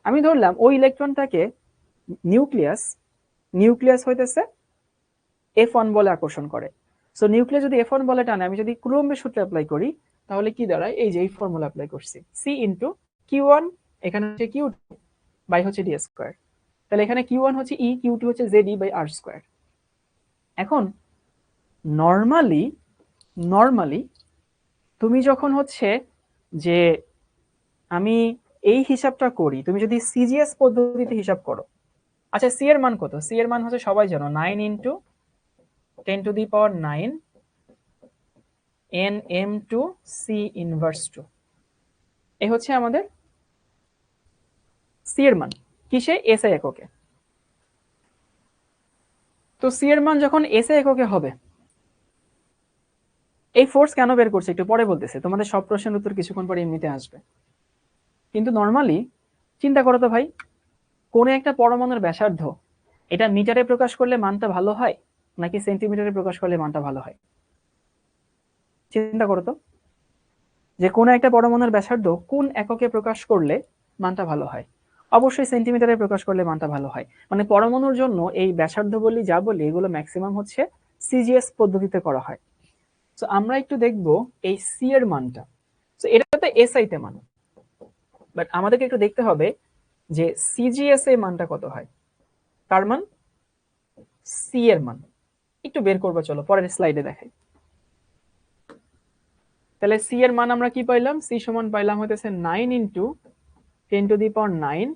আমি ধরলাম ওই ইলেকট্রনটাকে নিউক্লিয়াস, নিউক্লিয়াস হইতেছে F1 বলে আকর্ষণ করে। সো নিউক্লিয়াস যদি F1 বলে টানে, আমি যদি কুলম্বের সূত্র অ্যাপ্লাই করি, তাহলে কি দাঁড়ায়? এই যে এই ফর্মুলা অ্যাপ্লাই করছি, সি ইন্টু Q1, এখানে হচ্ছে Q2 বাই হচ্ছে ডি স্কোয়ার। তাহলে এখানে Q1 হচ্ছে ই, Q2 হচ্ছে Z E by R square. এখন নর্মালি, নর্মালি তুমি যখন হচ্ছে যে আমি এই হিসাবটা করি, তুমি যদি সিজিএস পদ্ধতিতে হিসাব করো, আচ্ছা সি এর মান কত? সি এর মান হচ্ছে সবাই জানো 9 into 10⁹ nm to C inverse to. এই হচ্ছে আমাদের সি এর মান কিসে? এসআই এককে। তো সি এর মান যখন এসআই এককে হবে, এই ফোর্স কেন বের করছে একটু পরে বলতেছে, তোমাদের সব প্রশ্নের উত্তর কিছুক্ষণ পরে এমনিতে আসবে। কিন্তু নর্মালি চিন্তা করো তো ভাই, কোন একটা পরমাণুর ব্যাসার্ধ এটা মিটারে প্রকাশ করলে মানটা ভালো হয় নাকি সেন্টিমিটারে প্রকাশ করলে মানটা ভালো হয়? চিন্তা করো তো, যে কোন একটা পরমাণুর ব্যাসার্ধ কোন এককে প্রকাশ করলে মানটা ভালো হয়? অবশ্যই সেন্টিমিটারে প্রকাশ করলে মানটা ভালো হয়। মানে পরমাণুর জন্য এই ব্যাসার্ধ বলি যা বলি এগুলো ম্যাক্সিমাম হচ্ছে সিজিএস পদ্ধতিতে করা হয়। তো আমরা একটু দেখব এই সি এর মানটা। তো এটা তো এসআই তে মান, বাট আমাদেরকে একটু দেখতে হবে যে সিজিএস এর মানটা কত হয়। কার মান? সি এর মান। একটু বের করবো, চলো পরের স্লাইডে দেখাই। তাহলে সি এর মান আমরা কি পাইলাম? সি সমান পাইলাম হইতেছে 9 ইন্টু 10⁹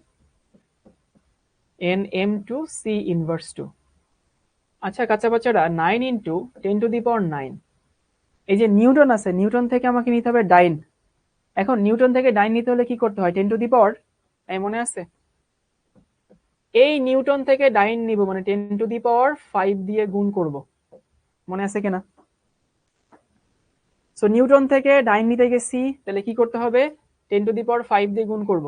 nm2 c ইনভার্স 2। আচ্ছা কাঁচা বাচ্চারা, 9 ইন্টু 10⁹, এই যে নিউটন আছে, নিউটন থেকে আমাকে নিতে হবে ডাইন। এখন নিউটন থেকে ডাইন নিতে হলে কি করতে হয়? 10⁻, এই মনে আছে? এই নিউটন থেকে ডাইন নিব মানে 10⁵ দিয়ে গুণ করব, মনে আছে কিনা? সো নিউটন থেকে ডাইন নিতে গেছি, তাহলে কি করতে হবে? 10⁵ দিয়ে গুণ করব।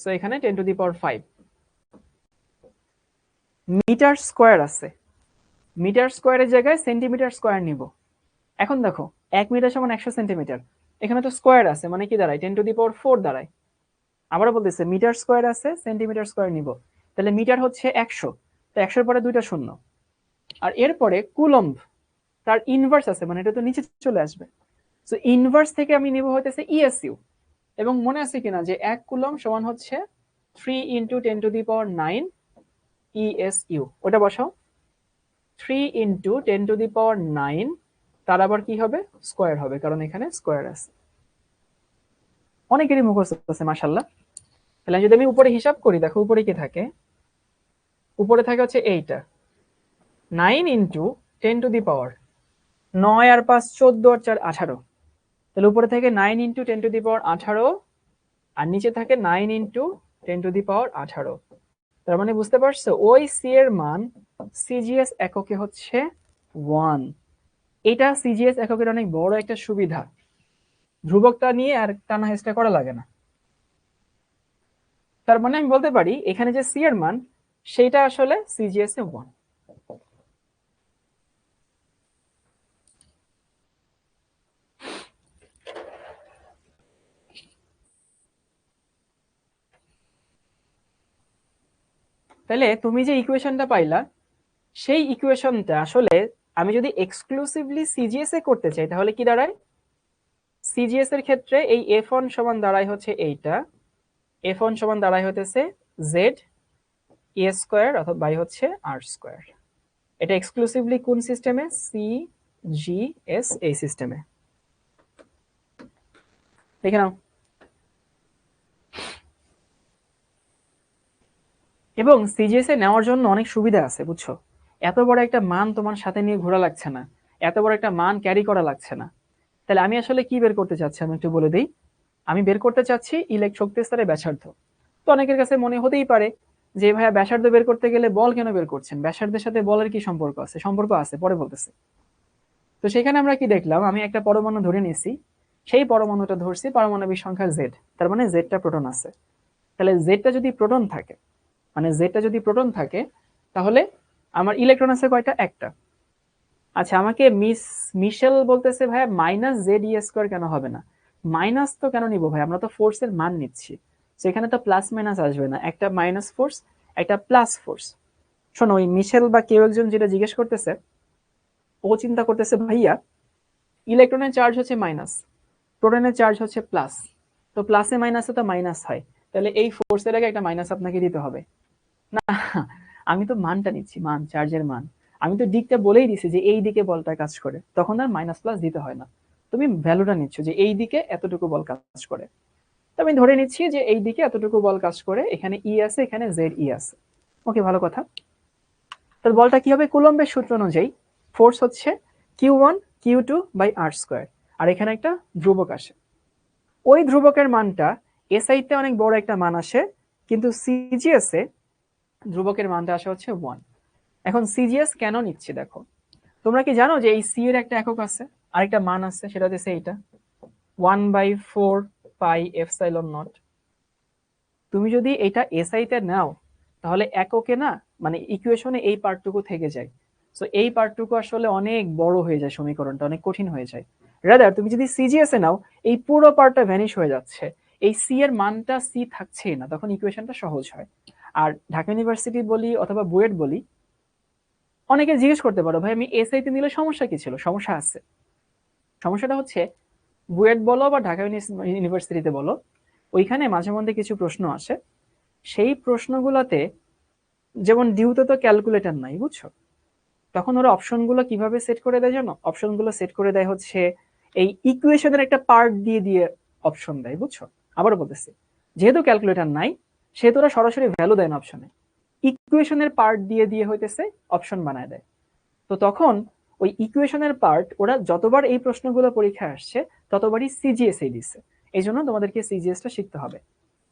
সো এখানে 10⁵। মিটার স্কোয়ার আছে, মিটার স্কোয়ারের জায়গায় সেন্টিমিটার স্কোয়ার নিব। এখন দেখো 1 মিটার সমান 100 সেন্টিমিটার, এখানে তো স্কোয়ার আছে মানে কি দাঁড়ায়? 10⁴ দাঁড়ায়। আবারও বলতেছে মিটার স্কোয়ার আছে, সেন্টিমিটার স্কোয়ার নিব, তাহলে মিটার হচ্ছে 100, তো 100-র পরে দুইটা শূন্য। আর এরপরে কুলম্ব, তার ইনভার্স আছে মানে এটা তো নিচে চলে আসবে। সো ইনভার্স থেকে আমি নিব হইতেছে ইএসইউ। এবং মনে আছে কিনা যে 1 কুলম্ব সমান হচ্ছে 3 ইন্টু 10⁹ ইএসইউ। ওটা বসাও, 3 ইন্টু 10⁹, তার আবার কি হবে? স্কোয়ার হবে, কারণ এখানে স্কোয়ার আছে। অনেকেরই মুখস্থ আছে মাশাআল্লাহ। তাহলে যদি আমি উপরে হিসাব করি, দেখো উপরে কি থাকে? উপরে থাকে হচ্ছে এইটা 9 ইন্টু 10⁻, 9 আর 5 14 আর 4 18। তাহলে উপরে থেকে 9 ইন্টু 10⁻18, আর নিচে থাকে 9 ইন্টু 10⁻18। তার মানে বুঝতে পারছো ওই সি এর মান সিজিএস এককে হচ্ছে 1। এটা সিজিএস এককের অনেক বড় একটা সুবিধা, ধ্রুবকটা নিয়ে আর টানা হেঁচড়া করা লাগে না। তার মানে আমি বলতে পারি এখানে যে সি এর মান সেটা আসলে সিজিএস এ 1। তাহলে তুমি যে ইকুয়েশনটা পাইলা, সেই ইকুয়েশনটা আসলে আমি যদি এক্সক্লুসিভলি সিজিএস এ করতে চাই তাহলে কি দাঁড়ায়? সিজিএস এর ক্ষেত্রে এই f1 সমান দাঁড়ায় হচ্ছে এইটা, f1 সমান দাঁড়ায় হতেছে জেড এ স্কোয়ার অথবা বাই হচ্ছে আর স্কোয়ার। এটা এক্সক্লুসিভলি কোন সিস্টেমে? সি জি এস এই সিস্টেমে। দেখে নাও। এবং সিজিএস এ নেওয়ার জন্য অনেক সুবিধা আছে বুঝছো। এত বড় একটা মান তোমার সাথে নিয়ে ঘোরা লাগছে না, এত বড় একটা মান ক্যারি করা লাগছে না। তাহলে আমি আসলে কি বের করতে চাচ্ছি আমি একটু বলে দিই। আমি বের করতে চাচ্ছি শক্তি স্তরের ব্যাসার্ধ। তো অনেকের কাছে মনে হতেই পারে যে ভাইয়া ব্যাসার্ধ বের করতে গেলে বল কেন বের করছেন? ব্যাসার্ধের সাথে বলের কি সম্পর্ক আছে? সম্পর্ক আছে, পরে বলতেছে। তো সেখানে আমরা কি দেখলাম, আমি একটা পরমাণু ধরে নিয়েছি, সেই পরমাণুটা ধরছি পারমাণবিক সংখ্যা জেড, তার মানে জেডটা প্রোটন আছে। তাহলে জেডটা যদি প্রোটন থাকে, মানে জেডটা যদি প্রোটন থাকে, তাহলে আমার ইলেকট্রন আছে কয়টা? একটা। আচ্ছা আমাকে মিশেল বলতেছে ভাইয়া মাইনাস জেড ই স্কোয়ার কেন হবে না? মাইনাস তো কেন নিব ভাই? আমরা তো ফোর্সের মান নিচ্ছি, সেখানে তো প্লাস মাইনাস আসবে না, একটা মাইনাস ফোর্স একটা প্লাস ফোর্স। শোনো, ওই মিশেল বা কেউ একজন যেটা জিজ্ঞেস করতেছে, ও চিন্তা করতেছে ভাইয়া ইলেকট্রনের চার্জ হচ্ছে মাইনাস, প্রোটনের চার্জ হচ্ছে প্লাস, তো প্লাসে মাইনাসে তো মাইনাস হয়, তাহলে এই ফোর্সের আগে একটা মাইনাস আপনাকে দিতে হবে না। আমি তো মানটা নিচ্ছি, মান, চার্জের মান। আমি তো দিকটা বলেই দিছি যে এই দিকে বলটা কাজ করে, তখন আর মাইনাস প্লাস দিতে হয় না। তুমি ভ্যালুটা নিচ্ছ যে এই দিকে এতটুকু বল কাজ করে, তো আমি ধরে নিচ্ছি যে এই দিকে এতটুকু বল কাজ করে, এখানে ই আছে, এখানে জেড ই আছে। ওকে, ভালো কথা। তাহলে বলটা কি হবে? কুলম্বের সূত্র অনুযায়ী ফোর্স হচ্ছে Q1 Q2 by R square, আর এখানে একটা ধ্রুবক আসে। ওই ধ্রুবকের মানটা এসআই তে অনেক বড় একটা মান আসে, কিন্তু সিজিএস এ ধ্রুবকের মানটা আসে হচ্ছে 1। এখন সিজিএস কেন নিচ্ছি দেখো, তোমরা কি জানো যে এই সি এর একটা একক আছে, আরেকটা মান আছে, সেটা হচ্ছে এইটা 1/4 পাই এপসাইলন নট। তুমি যদি এটা এসআই তে নাও তাহলে এককে না, মানে ইকুয়েশনে এই পার্টটুকু থেকে যায়। সো এই পার্টটুকু আসলে অনেক বড় হয়ে যায়, সমীকরণটা অনেক কঠিন হয়ে যায়। রাদার তুমি যদি সিজিএস এ নাও, এই পুরো পার্টটা ভ্যানিশ হয়ে যাচ্ছে, এই সি এর মানটা সি থাকছেই না, তখন ইকুয়েশনটা সহজ হয়। আর ঢাকা ইউনিভার্সিটি বলি অথবা বুয়েট বলি, অনেকে জিজ্ঞেস করতে পারো ভাই আমি এসআই তে নিলে সমস্যা কি ছিল? সমস্যা আছে। সমস্যাটা হচ্ছে বুয়েট বলো বা ঢাকা ইউনিভার্সিটিতে বলো, ওইখানে মাঝে মধ্যে কিছু প্রশ্ন আসে, সেই প্রশ্নগুলোতে যেমন ডিউতে তো ক্যালকুলেটর নাই, বুঝছো? তখন ওরা অপশনগুলো কিভাবে সেট করে দেয় জানো? অপশনগুলো সেট করে দেয় হচ্ছে এই ইকুয়েশনের একটা পার্ট দিয়ে দিয়ে অপশন দেয়, বুঝছো? আবারও বলতেছি, যেহেতু ক্যালকুলেটর নাই সেহেতু ওরা সরাসরি ভ্যালু দেয় না অপশনে, ইকুয়েশনের পার্ট দিয়ে দিয়ে হইতেছে অপশন বানায় দেয়। তো তখন ওই ইকুয়েশনের পার্ট ওরা যতবার এই প্রশ্নগুলো পরীক্ষায় আসছে ততবারই সিজিএস এই দিচ্ছে। এই জন্য তোমাদেরকে সিজিএসটা শিখতে হবে।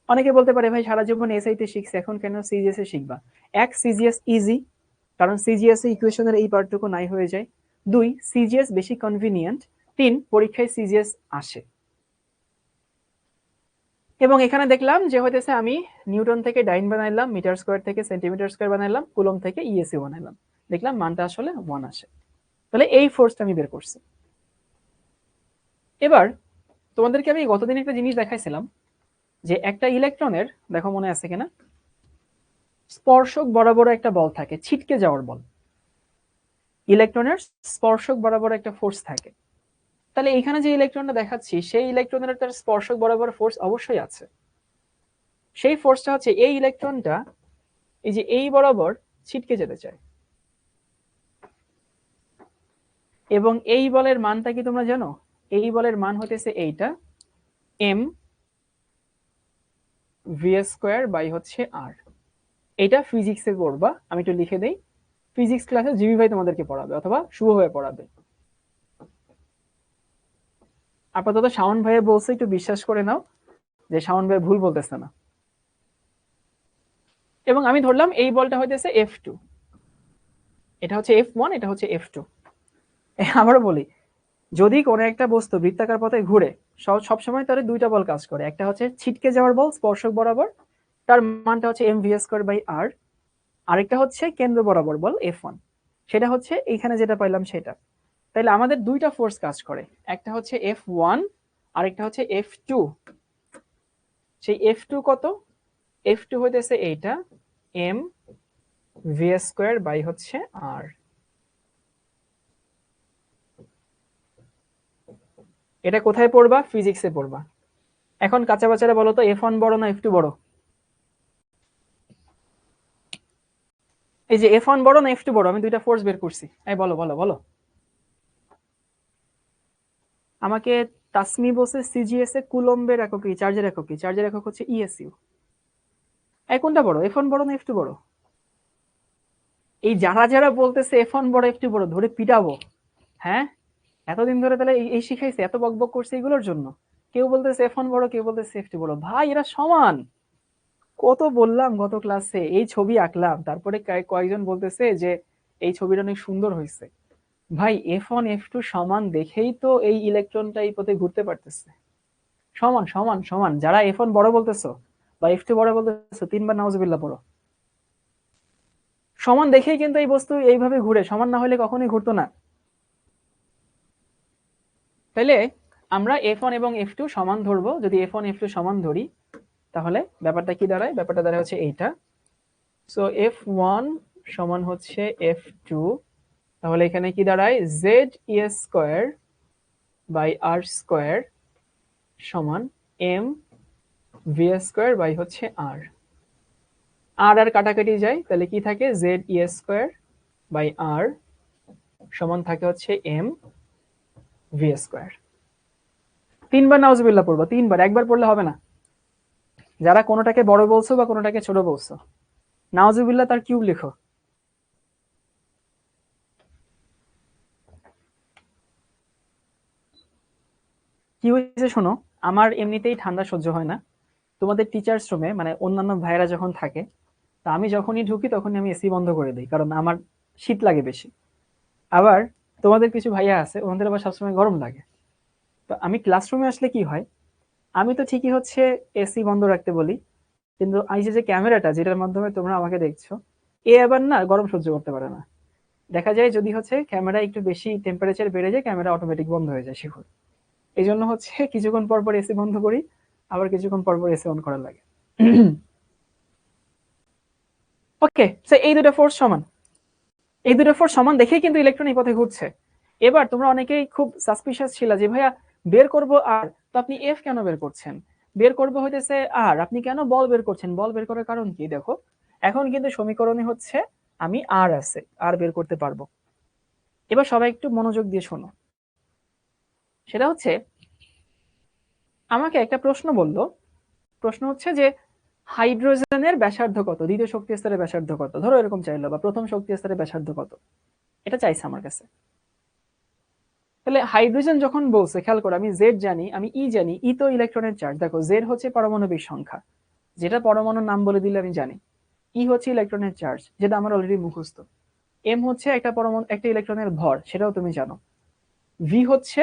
অনেকে বলতে পারে ভাই সারা জীবন এসআই তে শিখছে, এখন কেন সিজিএস এ শিখবা? এক, সিজিএস ইজি, কারণ সিজিএস এ ইকুয়েশনের এই পার্টটুকু নাই হয়ে যায়। দুই, সিজিএস বেশি কনভিনিয়েন্ট। তিন, পরীক্ষায় সিজিএস আসে। এবং এখানে দেখলাম যে হইতেছে আমি নিউটন থেকে ডাইন বানাইলাম, মিটার স্কোয়ার থেকে সেন্টিমিটার স্কোয়ার বানাইলাম, কুলম থেকে ইএসি বানাইলাম, দেখলাম মানটা আসলে 1 আসে। তাহলে এই ফোর্সটা আমি বের করছি। এবার তোমাদেরকে আমি গতদিন একটা জিনিস দেখাইছিলাম যে একটা ইলেকট্রনের, দেখো মনে আছে কিনা, স্পর্শক বরাবর একটা বল থাকে, ছিটকে যাওয়ার বল। ইলেকট্রনের স্পর্শক বরাবর একটা ফোর্স থাকে। তাহলে এখানে যে ইলেকট্রনটা দেখাচ্ছি সেই ইলেকট্রনের তার স্পর্শক বরাবর ফোর্স অবশ্যই আছে। সেই ফোর্সটা হচ্ছে এই ইলেকট্রনটা এই যে এই বরাবর ছিটকে যেতে চায়। এবং এই বলের মানটা কি তোমরা জানো? এই বলের মান হতেছে এইটা, এম ভি স্কোয়ার বাই হচ্ছে আর। এটা ফিজিক্সে পড়বা, আমি একটু লিখে দেই। ফিজিক্স ক্লাসে জিবি ভাই তোমাদেরকে পড়াবে অথবা শুভ ভাই পড়াবে। আপাতত শাওন ভাইয়ে বলছে, একটু বিশ্বাস করে নাও যে শাওন ভাই ভুল বলতেছে না। এবং আমি ধরলাম এই বলটা হইতেছে F2, এটা হচ্ছে F1, এটা হচ্ছে F2। আবারও বলি, যদি কোনো একটা বস্তু বৃত্তাকার পথে ঘুরে সবসময় তার দুইটা বল কাজ করে, একটা হচ্ছে ছিটকে যাওয়ার বল স্পর্শক বরাবর, তার মানটা হচ্ছে এম ভি স্কোয়ার বাই আর। আরেকটা হচ্ছে কেন্দ্র বরাবর বল F1, সেটা হচ্ছে এইখানে যেটা পাইলাম সেটা। তাহলে আমাদের দুইটা ফোর্স কাজ করে, একটা হচ্ছে F1, আরেকটা হচ্ছে F2। সেই F2 কত? F2 হইতেছে এইটা, এম ভি স্কোয়ার বাই হচ্ছে আর। এটা কোথায় পড়বা? ফিজিক্সে পড়বা। এখন কাঁচা বাচ্চারা বলো তো, F1 বড় না F2 বড়? এই যে F1 বড় না F2 বড়? আমি দুইটা ফোর্স বের করছি, এই বলো বলো বলো। আমাকে তাসমি বলছে সিজিএস এ কুলম্বের একক কি, চার্জের একক কি? চার্জের একক হচ্ছে ইএসইউ। এই কোনটা বড়, F1 বড় না F2 বড়? এই যারা যারা বলতেছে F1 বড় F2 বড় ধরে পিটাবো। হ্যাঁ, এতদিন ধরে তাহলে এই শিখাইছে, এত বকবক করছে এগুলোর জন্য। কেউ বলতেছে F1 বড়, কেউ বলতেছে F2 বড়। ভাই এরা সমান। কত বললাম গত ক্লাসে, এই ছবি আঁকলাম, তারপরে কয়েকজন বলতেছে যে এই ছবিটা অনেক সুন্দর হয়েছে। ভাই F1 F2 সমান দেখেই তো এই ইলেকট্রনটা এই পথে ঘুরতে পারতেছে। সমান সমান সমান। যারা F1 বড় বলতেছো বা F2 বড় বলতেছো, তিনবার নাউজুবিল্লাহ পড়ো। সমান দেখেই কিন্তু এই বস্তু এইভাবে ঘুরে, সমান না হলে কখনোই ঘুরতো না। তাইলে আমরা F1 এবং F2 সমান ধরবো। যদি F1 F2 সমান ধরি তাহলে ব্যাপারটা কি দাঁড়ায়? ব্যাপারটা দাঁড়ায় হচ্ছে এইটা। সো F1 সমান হচ্ছে F2, তাহলে এখানে কি দাঁড়ায়? Z E square by R square সমান এম ভি স্কোয়ার বাই হচ্ছে আর। আর আর কাটাকাটি যায়, তাহলে কি থাকে? Z E square by R সমান থাকে হচ্ছে এম ভি স্কোয়ার। তিনবার নাউজুবিল্লাহ পড়বো, তিনবার, একবার পড়লে হবে না। যারা কোনোটাকে বড় বলছো বা কোনোটাকে ছোট বলছো, নাউজুবিল্লাহ তার কিউব লিখো। কি হয়েছে শোনো, আমার এমনিতেই ঠান্ডা সহ্য হয় না, তোমাদের টিচার্স রুমে মানে অন্যান্য ভাইয়েরা যখন থাকে, তা আমি যখনই ঢুকি তখনই আমি এসি বন্ধ করে দিই, কারণ আমার শীত লাগে বেশি। আবার তোমাদের কিছু ভাইয়া আছে ওনাদের আবার সবসময় গরম লাগে। তো আমি ক্লাসরুমে আসলে কি হয়, আমি তো ঠিকই হচ্ছে এসি বন্ধ রাখতে বলি, কিন্তু এই যে যে ক্যামেরাটা যেটার মাধ্যমে তোমরা আমাকে দেখছো, এ আবার না গরম সহ্য করতে পারে না। দেখা যায় যদি হচ্ছে ক্যামেরা একটু বেশি টেম্পারেচার বেড়ে যায়, ক্যামেরা অটোমেটিক বন্ধ হয়ে যায় শিখুন। এই জন্য হচ্ছে কিছুক্ষণ পর পর এসি বন্ধ করি, আবার কিছুক্ষণ পর পর এসি অন করা লাগে। ওকে, সো এই দুটো ফোর্স সমান, এই দুটো ফোর্স সমান দেখেই কিন্তু ইলেকট্রন এই পথে ঘুরছে। এবার তোমরা অনেকেই খুব সাসপিশিয়াস ছিল যে ভাইয়া বের করব আর, তো আপনি এফ কেন বের করছেন, বের করব হইতেছে আর, আপনি কেন বল বের করছেন, বল বের করার কারণ কি? দেখো এখন কিন্তু সমীকরণে হচ্ছে আমি আর আছে, আর বের করতে পারবো। এবার সবাই একটু মনোযোগ দিয়ে শোনো। সেটা হচ্ছে আমাকে একটা প্রশ্ন বললো, প্রশ্ন হচ্ছে যে হাইড্রোজেনের ব্যাসার্ধ কত, দ্বিতীয় শক্তি স্তরের ব্যাসার্ধ কত, ধরো এরকম চাইলো, বা প্রথম শক্তি স্তরের ব্যাসার্ধ কত, এটা চাইছে আমার কাছে। তাহলে হাইড্রোজেন যখন বলছে, খেয়াল করো আমি জেড জানি, আমি ই জানি, ই তো ইলেকট্রনের চার্জ, দেখো জেড হচ্ছে পারমাণবিক সংখ্যা, যেটা পরমাণুর নাম বলে দিলে আমি জানি। ই হচ্ছে ইলেকট্রনের চার্জ, যেটা আমার অলরেডি মুখস্থ। এম হচ্ছে একটা পরমাণু, একটা ইলেকট্রনের ভর, সেটাও তুমি জানো। ভি হচ্ছে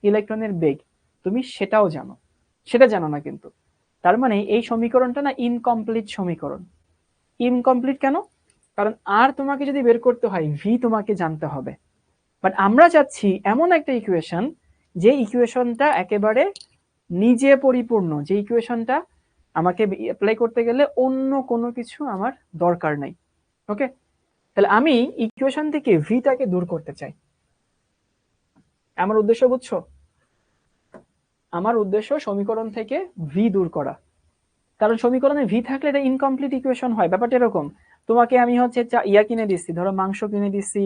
ইলেকট্রনের বেগ, তুমি সেটাও জানো, সেটা জানো না কিন্তু। তার মানে এই সমীকরণটা না ইনকমপ্লিট সমীকরণ। ইনকমপ্লিট কেন? কারণ আর তোমাকে যদি বের করতে হয়, ভি তোমাকে জানতে হবে। বাট আমরা চাচ্ছি এমন একটা ইকুয়েশন, যে ইকুয়েশনটা একেবারে নিজে পরিপূর্ণ, যে ইকুয়েশনটা আমাকে অ্যাপ্লাই করতে গেলে অন্য কোনো কিছু আমার দরকার নাই। ওকে, তাহলে আমি ইকুয়েশন থেকে ভিটাকে দূর করতে চাই। আমার উদ্দেশ্য বুঝছো? আমার উদ্দেশ্য সমীকরণ থেকে ভি দূর করা। কারণ সমীকরণে ভি থাকলে এটা ইনকমপ্লিট ইকুয়েশন হয়। ব্যাপারটা এরকম, তোমাকে আমি হচ্ছে ইয়া কিনে দিচ্ছি, ধরো মাংস কিনে দিচ্ছি,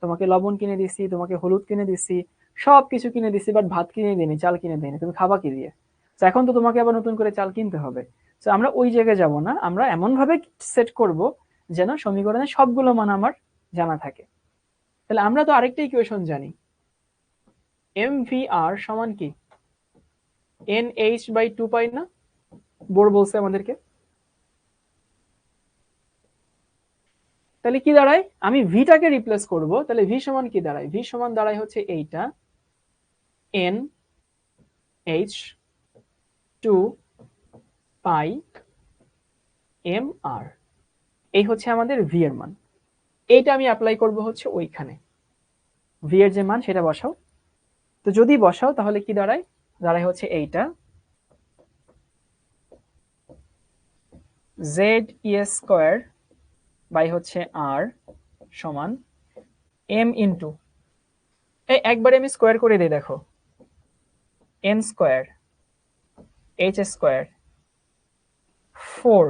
তোমাকে লবণ কিনে দিচ্ছি, তোমাকে হলুদ কিনে দিচ্ছি, সবকিছু কিনে দিচ্ছি, বাট ভাত কিনে দিইনি, চাল কিনে দিইনি, তুমি খাবা কি দিয়ে? এখন তো তোমাকে আবার নতুন করে চাল কিনতে হবে। তো আমরা ওই জায়গায় যাব না, আমরা এমন ভাবে সেট করব যেন সমীকরণে সবগুলো মান আমার জানা থাকে। তাহলে আমরা তো আরেকটা ইকুয়েশন জানি, এম ভি আর সমান কি এন এইচ বাই টু পাই না, বোর বলছে আমাদেরকে। তাহলে কি দাঁড়ায়, আমি ভিটাকে রিপ্লেস করব, তাহলে ভি সমান কি দাঁড়ায়, ভি সমান দাঁড়ায় হচ্ছে এইটা এন এইচ টু পাই এম আর, এই হচ্ছে আমাদের ভি এর মান। এইটা আমি অ্যাপ্লাই করব হচ্ছে ওইখানে, ভি এর যে মান সেটা বসাও। তো যদি বসাও তাহলে কি দাঁড়ায়, দাঁড়ায় হচ্ছে এইটা জেড ই স্কোয়ার বাই হচ্ছে আর সমান এম ইন্টু, এই একবারে আমি স্কোয়ার করে দিই, দেখো N square H square 4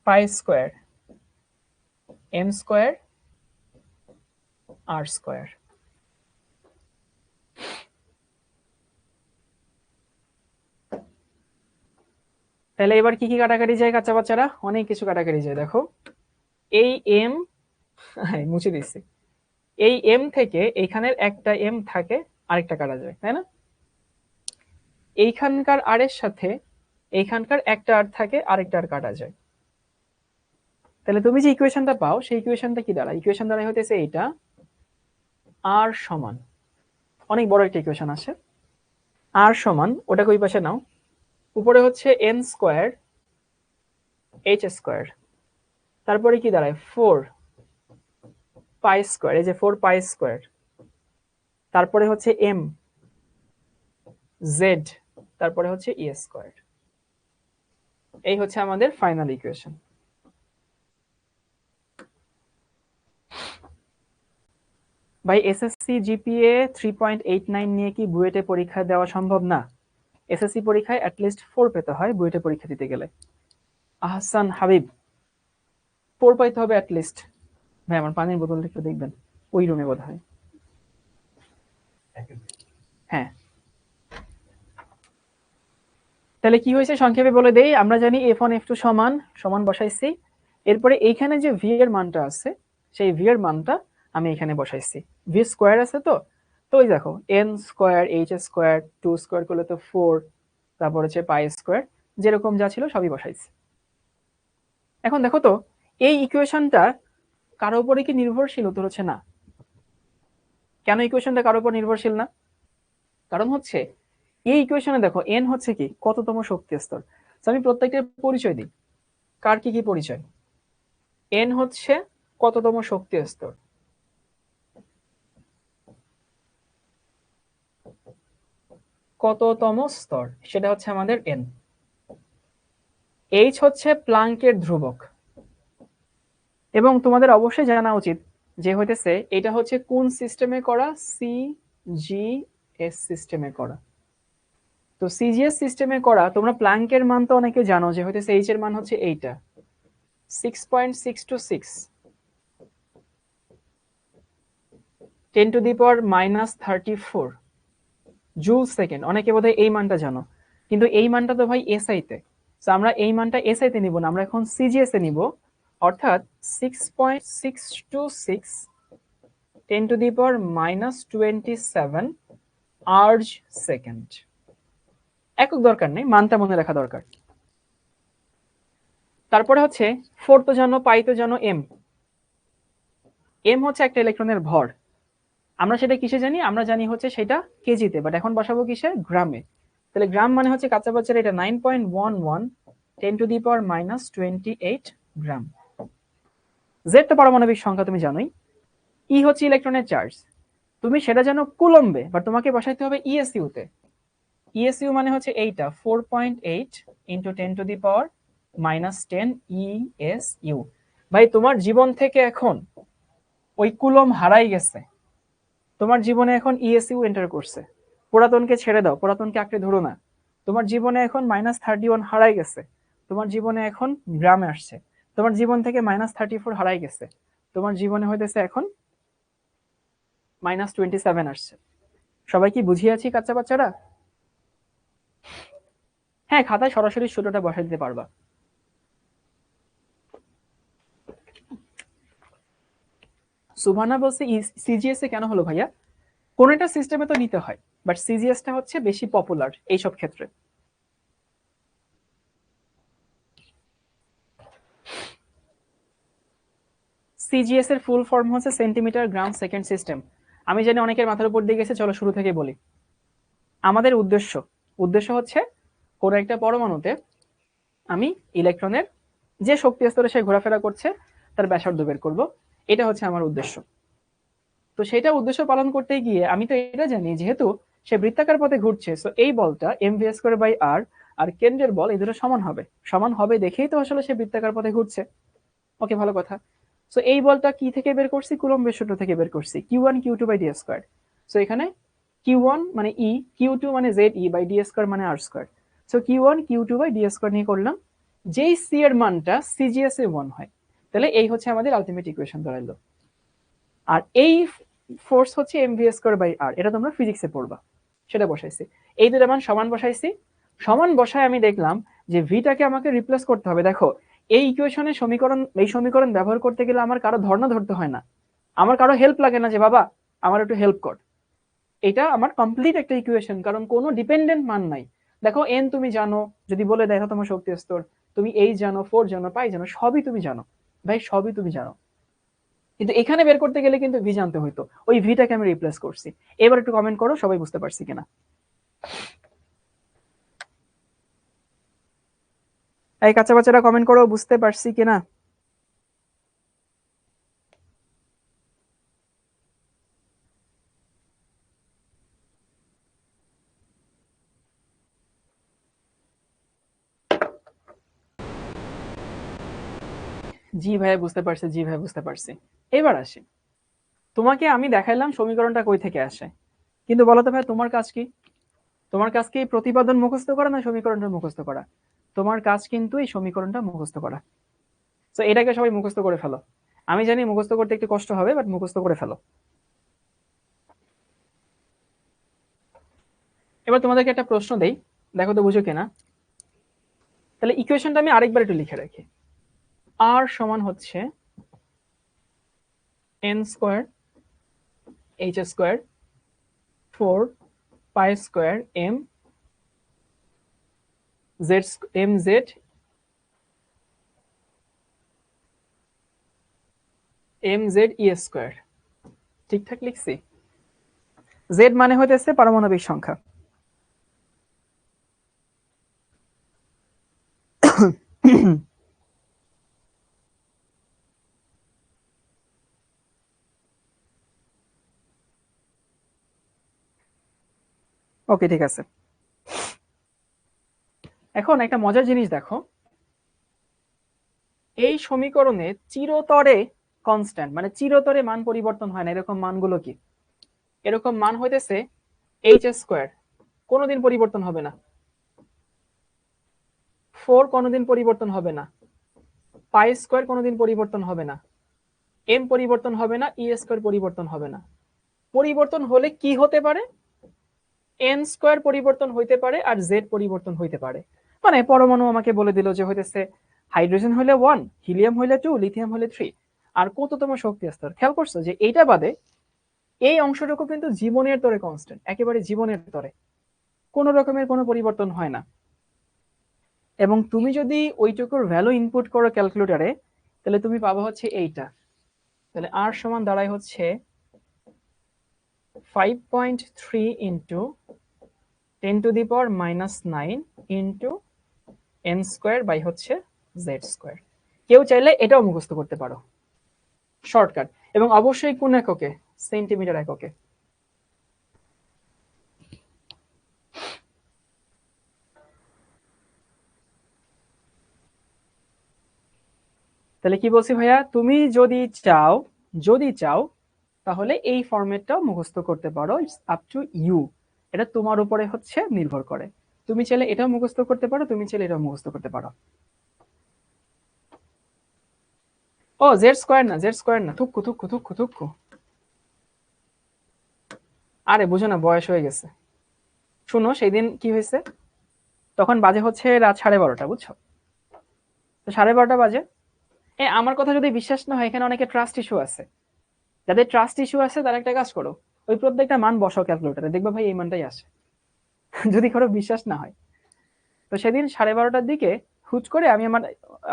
pi square M square R square. তাহলে এবার কি কি কাটাকাটি যায় কাঁচা বাচ্চারা, অনেক কিছু কাটাকাটি যায়। দেখো এই এম, মুছে দিচ্ছি, এই এম থেকে এইখানের একটা এম থাকে, আরেকটা কাটা যায়, তাই না? এইখানকার আর এর সাথে এইখানকার একটা আর থাকে, আরেকটা আর কাটা যায়। তাহলে তুমি যে ইকুয়েশনটা পাও সেই ইকুয়েশনটা কি দাঁড়ায়, ইকুয়েশন দাঁড়ায় হইতেছে এইটা আর সমান, অনেক বড় একটা ইকুয়েশন আছে, আর সমান ওটাকে ওই পাশে নাও, উপরে হচ্ছে এন স্কোয়ার এইচ স্কোয়ার, তারপরে কি দাঁড়ায় 4 পাই স্কোয়ার, এই যে 4 পাই স্কোয়ার, তারপরে হচ্ছে এম জেড, তারপরে হচ্ছে ই স্কোয়ার। এই হচ্ছে আমাদের ফাইনাল ইকুয়েশন। ভাই এসএসসি জিপিএ 3.89 নিয়ে কি বুয়েটে পরীক্ষা দেওয়া সম্ভব না? এসএসসি পরীক্ষায় অ্যাটলিস্ট 4 পেতে হয় বুয়েটে পরীক্ষা দিতে গেলে। আহসান হাবিব, 4 পাইতে হবে অ্যাটলিস্ট। ভাই আমার পানির বোতলটা একটু দেখবেন, ওই রুমে বোধ হয়। হ্যাঁ, তাহলে কি হয়েছে সংক্ষেপে বলে দেই, আমরা জানি f1 f2 সমান সমান বসাইছি, এরপরে এইখানে যে v এর মানটা আছে সেই v এর মানটা আমি এখানে বসাইছি, v স্কোয়ার আছে তো, তো ওই দেখো n square h square 2 square করলে তো 4, তারপর হচ্ছে পাই স্কোয়ার, যেরকম যা ছিল সবই বসাইছি। এখন দেখো তো এই ইকুয়েশনটা কারো উপরে কি নির্ভরশীল? উত্তর হচ্ছে না। কেন ইকুয়েশনটা কারো উপর নির্ভরশীল না? কারণ হচ্ছে এই ইকুয়েশনে দেখো n হচ্ছে কি কততম শক্তি স্তর। আমি প্রত্যেকটা পরিচয় দিই, কার কি কি পরিচয়। n হচ্ছে কততম শক্তি স্তর, কততম স্তর সেটা হচ্ছে আমাদের n। h হচ্ছে প্লাঙ্কের ধ্রুবক, এবং তোমাদের অবশ্যই জানা উচিত যে হইতেছে এটা হচ্ছে কোন সিস্টেমে করা, সিজিএস সিস্টেমে করা। তো সিজিএস সিস্টেমে করা, তোমরা প্লাঙ্কের মান তো অনেকে জানো যে হইতেছে এইচ এর মান হচ্ছে এইটা 6.626 10⁻⁻34 জুল সেকেন্ড। অনেকে বোধহয় এই মানটা জানো, কিন্তু এই মানটা তো ভাই এসআই তে। তো আমরা এই মানটা এসআই তে নিব না, আমরা এখন সিজিএস এ নিব, অর্থাৎ 6.626 10⁻⁻27 আর্জ সেকেন্ড। একক দরকার নেই, মানটা মনে রাখা দরকার। তারপরে হচ্ছে 4 তো জানো, পাই তো জানো, এম। এম হচ্ছে একটা ইলেকট্রনের ভর। আমরা সেটা কিসে জানি? আমরা জানি হচ্ছে সেটা কেজিতে, বাট এখন বসাবো কিসে? গ্রামে। তাহলে গ্রাম মানে হচ্ছে কাঁচা বাচ্চার এটা 9.11 10⁻⁻28 গ্রাম। জেড তো পারমাণবিক সংখ্যা তুমি জানোই। ই হচ্ছে ইলেকট্রনের চার্জ, তুমি সেটা জানো কুলম্বে, বাট তোমাকে বসাইতে হবে ইএসইউ তে। ইএসইউ মানে হচ্ছে এইটা 4.8 ইন্টু 10⁻⁻10 ইএসইউ। ভাই তোমার জীবন থেকে এখন ওই কুলম হারাই গেছে, তোমার জীবনে এখন ইএসইউ এন্টার করছে। পুরাতনকে ছেড়ে দাও, পুরাতনকে আঁকড়ে ধরো না। তোমার জীবনে এখন -31 হারাই গেছে, তোমার জীবনে এখন গ্রামে আসছে। তোমার জীবন থেকে -34 হারাই গেছে, তোমার জীবনে হইতেছে এখন -27 আসছে। সবাই কি বুঝিয়েছি কাচ্চা বাচ্চারা? হ্যাঁ, খাতায় সরাসরি সূত্রটা বসাই দিতে পারবা। সুভানা বলছে সিজিএস এ কেন হলো ভাইয়া? কোন একটা সিস্টেমে তো নিতে হয়, বাট সিজিএসটা হচ্ছে বেশি পপুলার এইসব ক্ষেত্রে। সিজিএস এর ফুল ফর্ম হচ্ছে সেন্টিমিটার গ্রাম সেকেন্ড সিস্টেম। আমি জানি অনেকের মাথার উপর দিয়ে গেছে, চলো শুরু থেকে বলি। আমাদের উদ্দেশ্য উদ্দেশ্য হচ্ছে কোন একটা পরমাণুতে আমি ইলেকট্রনের যে শক্তি স্তরে সে ঘোরাফেরা করছে তার ব্যাসার্ধ বের করব, এটা হচ্ছে আমার উদ্দেশ্য। তো সেটা উদ্দেশ্য পালন করতে গিয়ে আমি তো এটা জানি যেহেতু সে বৃত্তাকার পথে ঘুরছে, তো এই বলটা mv²/r আর কেন্দ্রের বল এই দুটো সমান হবে। সমান হবে দেখেই তো আসলে সে বৃত্তাকার পথে ঘুরছে। ওকে, ভালো কথা। সো এই বলটা কি থেকে বের করছি? কুলম্বের সূত্র থেকে বের করছি, q1q2/d²। সো এখানে q1 মানে e, q2 মানে ze বাই d² মানে r²। সো q1 q2/d² নিয়ে করলাম, যেই c এর মানটা সিজিএস এ 1 হয়, তাহলে এই হচ্ছে আমাদের আলটিমেট ইকুয়েশন দাঁড়াইলো। আর এই ফোর্স হচ্ছে mv²/r, এটা তোমরা ফিজিক্সে পড়বা, সেটা বসাইছি। এই দুটো মান সমান বসাইছি। সমান বসায় আমি দেখলাম যে ভিটাকে আমাকে রিপ্লেস করতে হবে। দেখো এই ইকুয়েশনের সমীকরণ ব্যবহার করতে গেলে আমার কারো ধর্ণা ধরতে হয় না, আমার কারো হেল্প লাগে না যে বাবা আমার একটু হেল্প কর। এটা আমার কমপ্লিট একটা ইকুয়েশন, কারণ কোনো ডিপেন্ডেন্ট মান নাই। দেখো এন তুমি জানো, যদি বলে দেখো তোমার শক্তি স্তর, তুমি এই জানো, 4 জানো, পাই জানো, সবই তুমি জানো ভাই, সবই তুমি জানো। কিন্তু এখানে বের করতে গেলে কিন্তু ভি জানতে হইতো, ওই ভিটাকে আমি রিপ্লেস করছি। এবার একটু কমেন্ট করো সবাই বুঝতে পারছি কিনা। এই কাঁচা বাচ্চারা কমেন্ট করো বুঝতে পারছি কিনা। জি ভাই বুঝতে পারছি, জি ভাই বুঝতে পারছি। এবার আসি, তোমাকে আমি দেখাইলাম সমীকরণটা কই থেকে আসে, কিন্তু বলো তো ভাই তোমার কাজ কি? তোমার কাজ কি প্রতিপাদন মুখস্থ করা না সমীকরণটা মুখস্থ করা? তোমার কাজ কিন্তু এই সমীকরণটা মুখস্থ করা। তো এটাকে সবাই মুখস্থ করে ফেলো। আমি জানি মুখস্থ করতে একটু কষ্ট হবে, বাট মুখস্থ করে ফেলো। এবার তোমাদেরকে একটা প্রশ্ন দেই, দেখো তো বুঝো কিনা। তাহলে ইকুয়েশনটা আমি আরেকবার একটু লিখে রাখি। আর সমান হচ্ছে n² h² 4 pi square M Z M Z M Z E square. ঠিকঠাক লিখছি? জেড মানে হইতেছে পারমাণবিক সংখ্যা। ওকে, ঠিক আছে। এখন একটা মজার জিনিস দেখো, এই সমীকরণে চিরতরে কনস্ট্যান্ট মানে চিরতরে মান পরিবর্তন হয় না এরকম মানগুলো কি? এরকম মান হইতেছে এইচ স্কয়ার, কোনোদিন পরিবর্তন হবে না। 4 কোনোদিন পরিবর্তন হবে না। পাই স্কয়ার কোনোদিন পরিবর্তন হবে না। এম পরিবর্তন হবে না। ই স্কয়ার পরিবর্তন হবে না। পরিবর্তন হলে কি হতে পারে? এন স্কয়ার পরিবর্তন হইতে পারে আর জেড পরিবর্তন হইতে পারে। মানে পরমাণু আমাকে বলে দিল যে হইতেছে হাইড্রোজেন হইলে 1, হিলিয়াম হইলে 2, লিথিয়াম হইলে 3, আর কততম শক্তি স্তর। খেয়াল করছো যে এইটা বাদে এই অংশটুকু কিন্তু জীবনের তরে কনস্ট্যান্ট, একেবারে জীবনের তরে, কোন রকমের কোনো পরিবর্তন হয় না। এবং তুমি যদি ওইটুকুর ভ্যালু ইনপুট করো ক্যালকুলেটরে, তাহলে তুমি পাবা হচ্ছে এইটা। তাহলে আর সমান দাঁড়ায় হচ্ছে 5.3 into 10⁻⁻9 into N square by হচ্ছে জেড স্কয়ার। কেউ চাইলে এটাও মুখস্থ করতে পারো, শর্টকাট। এবং অবশ্যই কোন এককে? সেন্টিমিটার এককে। তাহলে কি বলছি ভাইয়া, তুমি যদি চাও তাহলে এই ফরম্যাটটাও মুখস্থ করতে পারো। ইটস আপ টু ইউ, এটা তোমার উপরে হচ্ছে নির্ভর করে। তুমি চাইলে এটাও মুখস্থ করতে পারো, তুমি চাইলে এটাও মুখস্থ করতে পারো। ও জেড স্কয়ার না, জেড স্কয়ার না, থুক্কু থুক্কু থুক্কু থুক্কু। আরে বুঝো না, বয়স হয়ে গেছে। শুনো সেই দিন কি হয়েছে, তখন বাজে হচ্ছে রাত 12:30, বুঝছো? তো 12:30 বাজে। আমার কথা যদি বিশ্বাস না হয়, এখানে অনেকে ট্রাস্ট ইস্যু আছে। যাদের ট্রাস্ট ইস্যু আছে তারা একটা কাজ করো, ওই প্রত্যেকটা মান বসাও ক্যালকুলেটরে, দেখবা ভাই এই মানটাই আসে। যদি কারো বিশ্বাস না হয়। তো সেদিন 12:30টার দিকে হুট করে আমি আমার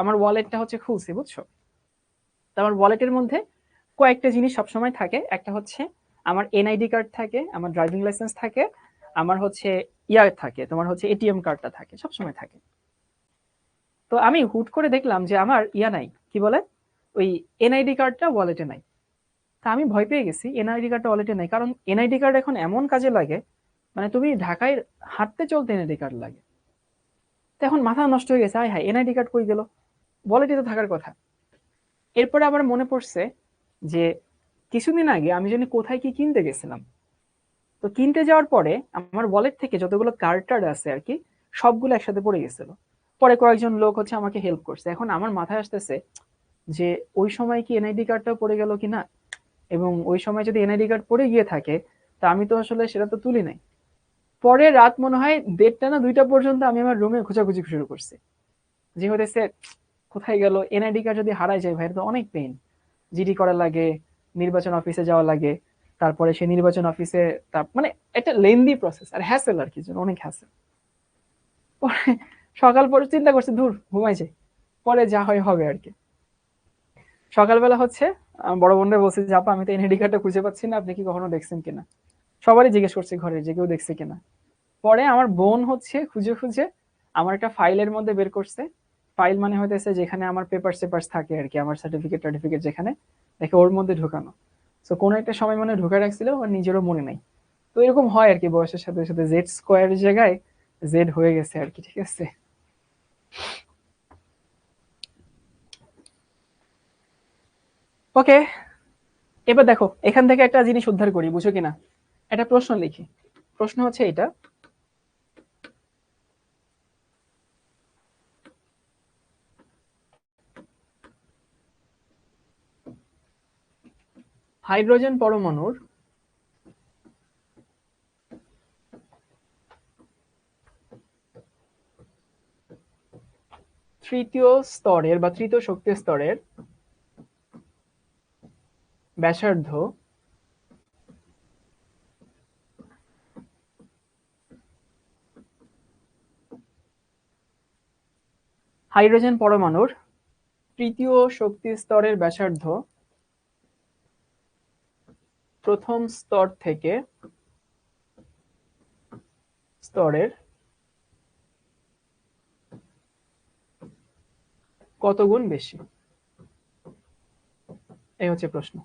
আমার ওয়ালেটটা হচ্ছে খুলছি, বুঝছো? তো আমার ওয়ালেটের মধ্যে কয়েকটা জিনিস সবসময় থাকে। একটা হচ্ছে আমার এনআইডি কার্ড থাকে, আমার ড্রাইভিং লাইসেন্স থাকে, আমার হচ্ছে ইয়ার থাকে, তোমার হচ্ছে এটিএম কার্ডটা থাকে, সবসময় থাকে। তো আমি হুট করে দেখলাম যে আমার ইয়া নাই, কি বলে, ওই এনআইডি কার্ডটা ওয়ালেটে নাই। তা আমি ভয় পেয়ে গেছি, এনআইডি কার্ডটা ওয়ালেটে নাই, কারণ এনআইডি কার্ড এখন এমন কাজে লাগে, মানে তুমি ঢাকায় হাঁটতে চলতে এনআইডি কার্ড লাগে। তো এখন মাথা নষ্ট হয়ে গেছে, আয় হায় এনআইডি কার্ড কই গেল, ওয়ালেটে তো থাকার কথা। এরপরে আবার মনে পড়ছে যে কিছুদিন আগে আমি জানি কোথায় কি কিনতে গেছিলাম। তো কিনতে যাওয়ার পরে আমার ওয়ালেট থেকে যতগুলো কার্ড টার্ড আছে আর কি, সবগুলো একসাথে পড়ে গেছিল। পরে কয়েকজন লোক হচ্ছে আমাকে হেল্প করছে। এখন আমার মাথায় আসতেছে যে ওই সময় কি এনআইডি কার্ডটা পড়ে গেল কিনা, এবং ওই সময় যদি এনআইডি কার্ড পড়ে গিয়ে থাকে তা আমি তো আসলে সেটা তো তুলি নাই। পরে রাত মনে হয় 1:30 না 2টা পর্যন্ত আমি আমার রুমে খোঁজাখুঁজি শুরু করছি, যে হতেছে কোথায় গেল এনআইডি কার্ড, যদি হারাই যায় ভাই তো অনেক পেইন। জিডি করা লাগে, নির্বাচন অফিসে যাওয়া লাগে, তারপরে সেই নির্বাচন অফিসে মানে একটা লেন্দি প্রসেস আর হ্যাসেল আর কি, অনেক হ্যাসেল। পরে সকাল পরে চিন্তা করছি দূর ঘুমাই যাই, পরে যা হয় হবে আর কি। সকালবেলা হচ্ছে বড় বোনরা বলছি যে আপা আমি তো এনআইডি কার্ডটা খুঁজে পাচ্ছি না, আপনি কি কখনো দেখছেন কিনা। সবারই জিজ্ঞেস করছি ঘরে যে কেউ দেখছে কিনা। পরে আমার বোন হচ্ছে খুঁজে খুঁজে আমার একটা ফাইলের মধ্যে বের করছে। ফাইল মানে হইতেছে যেখানে আমার পেপার সেপার্স থাকে আর কি, আমার সার্টিফিকেট টার্টিফিকেট যেখানে, দেখে ওর মধ্যে ঢুকানো। তো কোনো একটা সময় মানে ঢুকে রাখছিল, আর নিজেরও মনে নাই। তো এরকম হয় আর কি, বয়সের সাথে সাথে জেড স্কোয়ারের জায়গায় জেড হয়ে গেছে আর কি, ঠিক আছে। ওকে, এবার দেখো এখান থেকে একটা জিনিস উদ্ধার করি, বুঝো কিনা। একটা প্রশ্ন লিখি। প্রশ্ন হচ্ছে এটা, হাইড্রোজেন পরমাণুর তৃতীয় স্তরের বা তৃতীয় শক্তি স্তরের ব্যাসার্ধ হাইড্রোজেন পরমাণুর তৃতীয় শক্তি স্তরের ব্যাসার্ধ প্রথম স্তর থেকে স্তরের কত গুণ বেশি? এই হচ্ছে প্রশ্ন।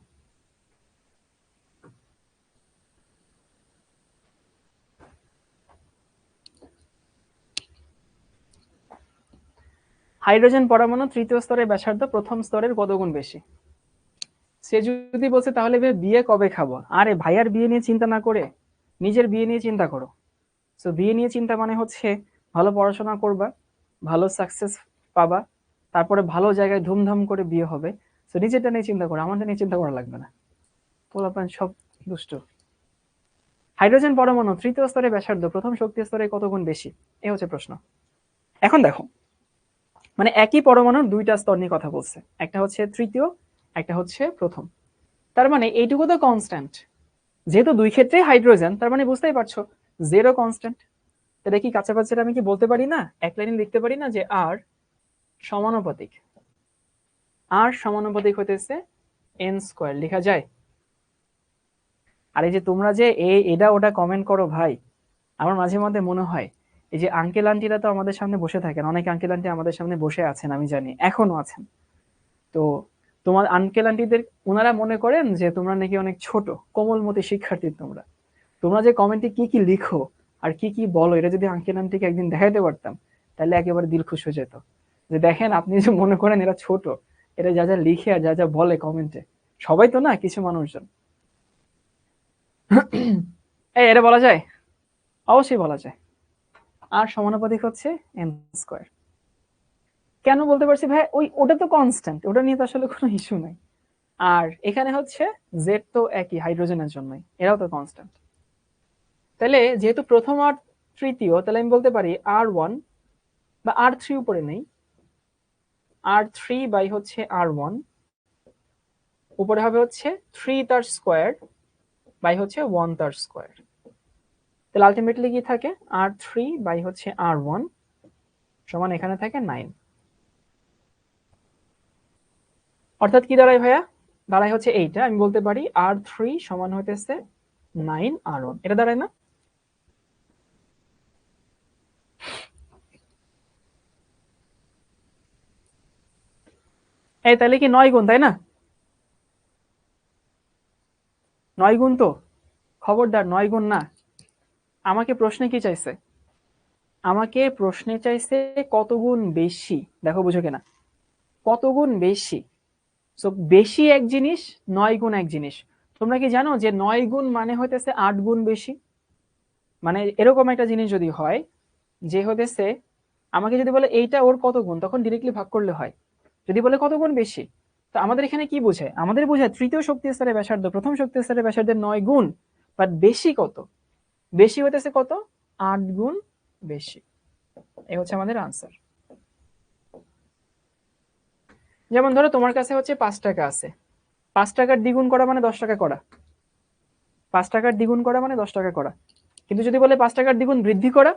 হাইড্রোজেন পরমাণু তৃতীয় স্তরের ব্যাসার্ধ প্রথম স্তরের কত গুণ বেশি? সে যদি বলছে তাহলে বিয়ে কবে খাবো, আরে ভাইয়ার বিয়ে নিয়ে চিন্তা না করে নিজের বিয়ে নিয়ে চিন্তা করো। তো বিয়ে নিয়ে চিন্তা মানে হচ্ছে ভালো পড়াশোনা করবা, ভালো সাকসেস পাবা, তারপরে ভালো জায়গায় ধুমধাম করে বিয়ে হবে। তো নিজেরটা নিয়ে চিন্তা করো, আমাদের নিয়ে চিন্তা করা লাগবে না। পোলাপান সব দুষ্ট। হাইড্রোজেন পরমাণু তৃতীয় স্তরে ব্যাসার্ধ প্রথম শক্তি স্তরে কত গুণ বেশি? এই হচ্ছে প্রশ্ন। এখন দেখো, মানে একই পরমাণুর দুইটা স্তর নিয়ে কথা বলছে, একটা হচ্ছে তৃতীয়, একটা হচ্ছে প্রথম। তার মানে এইটুকু তো কনস্ট্যান্ট, যেহেতু দুই ক্ষেত্রে হাইড্রোজেন, তার মানে বুঝতেই পারছো জেরো কনস্ট্যান্ট। তাহলে কি কাছাকাছি আমি কি বলতে পারি না, এক লাইনে লিখতে পারি না যে আর সমানুপাতিক, আর সমানুপাতিক হইতেছে এন স্কয়ার, লেখা যায়? আর এই যে তোমরা যে এটা ওটা কমেন্ট করো ভাই, আমার মাঝে মধ্যে মনে হয় এই যে আঙ্কেল আন্টিরা তো আমাদের সামনে বসে থাকেন, অনেক আঙ্কেল আন্টি আমাদের সামনে বসে আছেন, আমি জানি এখনো আছেন। তো তোমার আঙ্কেল আন্টিদের ওনারা মনে করেন যে তোমরা নাকি অনেক ছোট কোমলমতি শিক্ষার্থী। তোমরা তোমরা যে কমেন্টে কি কি লিখো আর কি কি বলো, এটা যদি আঙ্কেল আন্টিকে একদিন দেখাইতে পারতাম তাহলে একেবারে দিল খুশ হয়ে যেত, যে দেখেন আপনি যে মনে করেন এরা ছোট, এরা যা যা লিখে আর যা যা বলে কমেন্টে, সবাই তো না, কিছু মানুষজন। এই এটা বলা যায়? অবশ্যই বলা যায়। আর সমানুপাতিক হচ্ছে এন স্কয়ার। কেন বলতে পারছি ভাই, ওটা তো কনস্ট্যান্ট, ওটা নিয়ে তো আসলে কোনো ইস্যু নাই। আর এখানে হচ্ছে জেড তো একই হাইড্রোজেনের জন্যই, এরাও তো কনস্ট্যান্ট। তাহলে যেহেতু প্রথম আর তৃতীয়, তাহলে আমি বলতে পারি R1 বা R3 উপরে নেই, R3 বাই হচ্ছে R1, উপরে হবে হচ্ছে 3 তার স্কয়ার বাই হচ্ছে 1 তার স্কয়ার। তাহলে আলটিমেটলি কি থাকে, R3 বাই হচ্ছে R1 সমান এখানে থাকে 9। অর্থাৎ কি দাঁড়ায় ভাইয়া, দাঁড়ায় হচ্ছে এইটা, আমি বলতে পারি R3 সমান হইতেছে 9R1, এটা দাঁড়ায় না? এই তাহলে কি 9 গুণ, তাই না? 9 গুণ তো, খবরদার 9 গুণ না। আমাকে প্রশ্নে কি চাইছে, আমাকে প্রশ্নে চাইছে কত গুণ বেশি। দেখো বুঝো কিনা, কত গুণ বেশি। সো বেশি এক জিনিস, 9 গুণ এক জিনিস। তোমরা কি জানো যে 9 গুণ মানে হইতেছে 8 গুণ বেশি? মানে এরকম একটা জিনিস যদি হয় যে হইতেছে, আমাকে যদি বলে এইটা ওর কত গুণ, তখন ডিরেক্টলি ভাগ করলে হয়। যদি বলে কত গুণ বেশি, তো আমাদের এখানে কি বোঝায়, আমাদের বোঝায় তৃতীয় শক্তি স্তরের ব্যাসার্ধ প্রথম শক্তি স্তরের ব্যাসার্ধের 9 গুণ। বাট বেশি কত, বেশি হইতেছে কত, 8 গুণ বেশি। এই হচ্ছে আমাদের আনসার। যেমন ধরো তোমার কাছে হচ্ছে 5 টাকা আছে, 5 টাকার দ্বিগুণ করা মানে 10 টাকা করা, 5 টাকার দ্বিগুণ করা মানে 10 টাকা করা। কিন্তু যদি বলে 5 টাকার দ্বিগুণ বৃদ্ধি করা,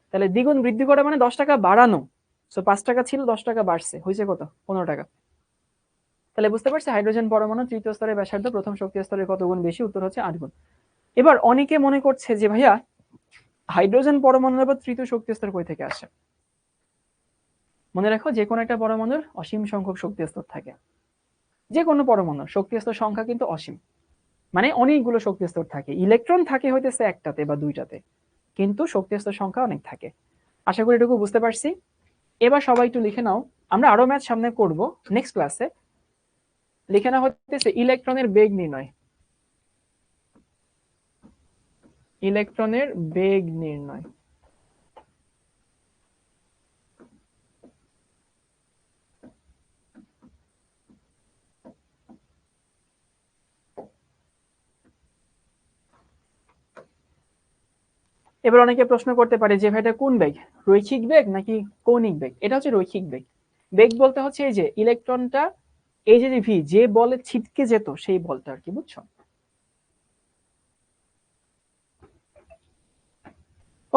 তাহলে দ্বিগুণ বৃদ্ধি করা মানে 10 টাকা বাড়ানো। সো 5 টাকা ছিল 10 টাকা বাড়ছে, হয়েছে কত, 15 টাকা। তাহলে বুঝতে পারছি হাইড্রোজেন পরমাণু তৃতীয় স্তরের ব্যাসার্ধ প্রথম শক্তি স্তরের কত গুণ বেশি, উত্তর হচ্ছে 8 গুণ। এবার অনেকে মনে করছে যে ভাইয়া হাইড্রোজেন পরমাণুর আবার তৃতীয় শক্তি স্তর কই থেকে আসে। মনে রাখো যে কোনো একটা পরমাণুর অসীম সংখ্যক শক্তি স্তর থাকে, যে কোনো পরমাণুর শক্তি স্তর সংখ্যা কিন্তু অসীম, মানে অনেকগুলো শক্তি স্তর থাকে, ইলেকট্রন থাকে হইতেছে একটাতে বা দুইটাতে, কিন্তু শক্তি স্তর সংখ্যা অনেক থাকে। আশা করি এটুকু বুঝতে পারছি। এবার সবাই একটু লিখে নাও, আমরা আরো ম্যাথ সামনে করব নেক্সট ক্লাসে। লিখে নাও হচ্ছে ইলেকট্রনের বেগ নির্ণয়, ইলেকট্রনের বেগ নির্ণয়। এবার অনেকে প্রশ্ন করতে পারে যে ভাই এটা কোন বেগ, রৈখিক বেগ নাকি কৌণিক বেগ? এটা হচ্ছে রৈখিক বেগ। বেগ বলতে হচ্ছে এই যে ইলেকট্রনটা, এই যে ভি, যে বলে ছিটকে যেত সেই বলটা আর কি, বুঝছো?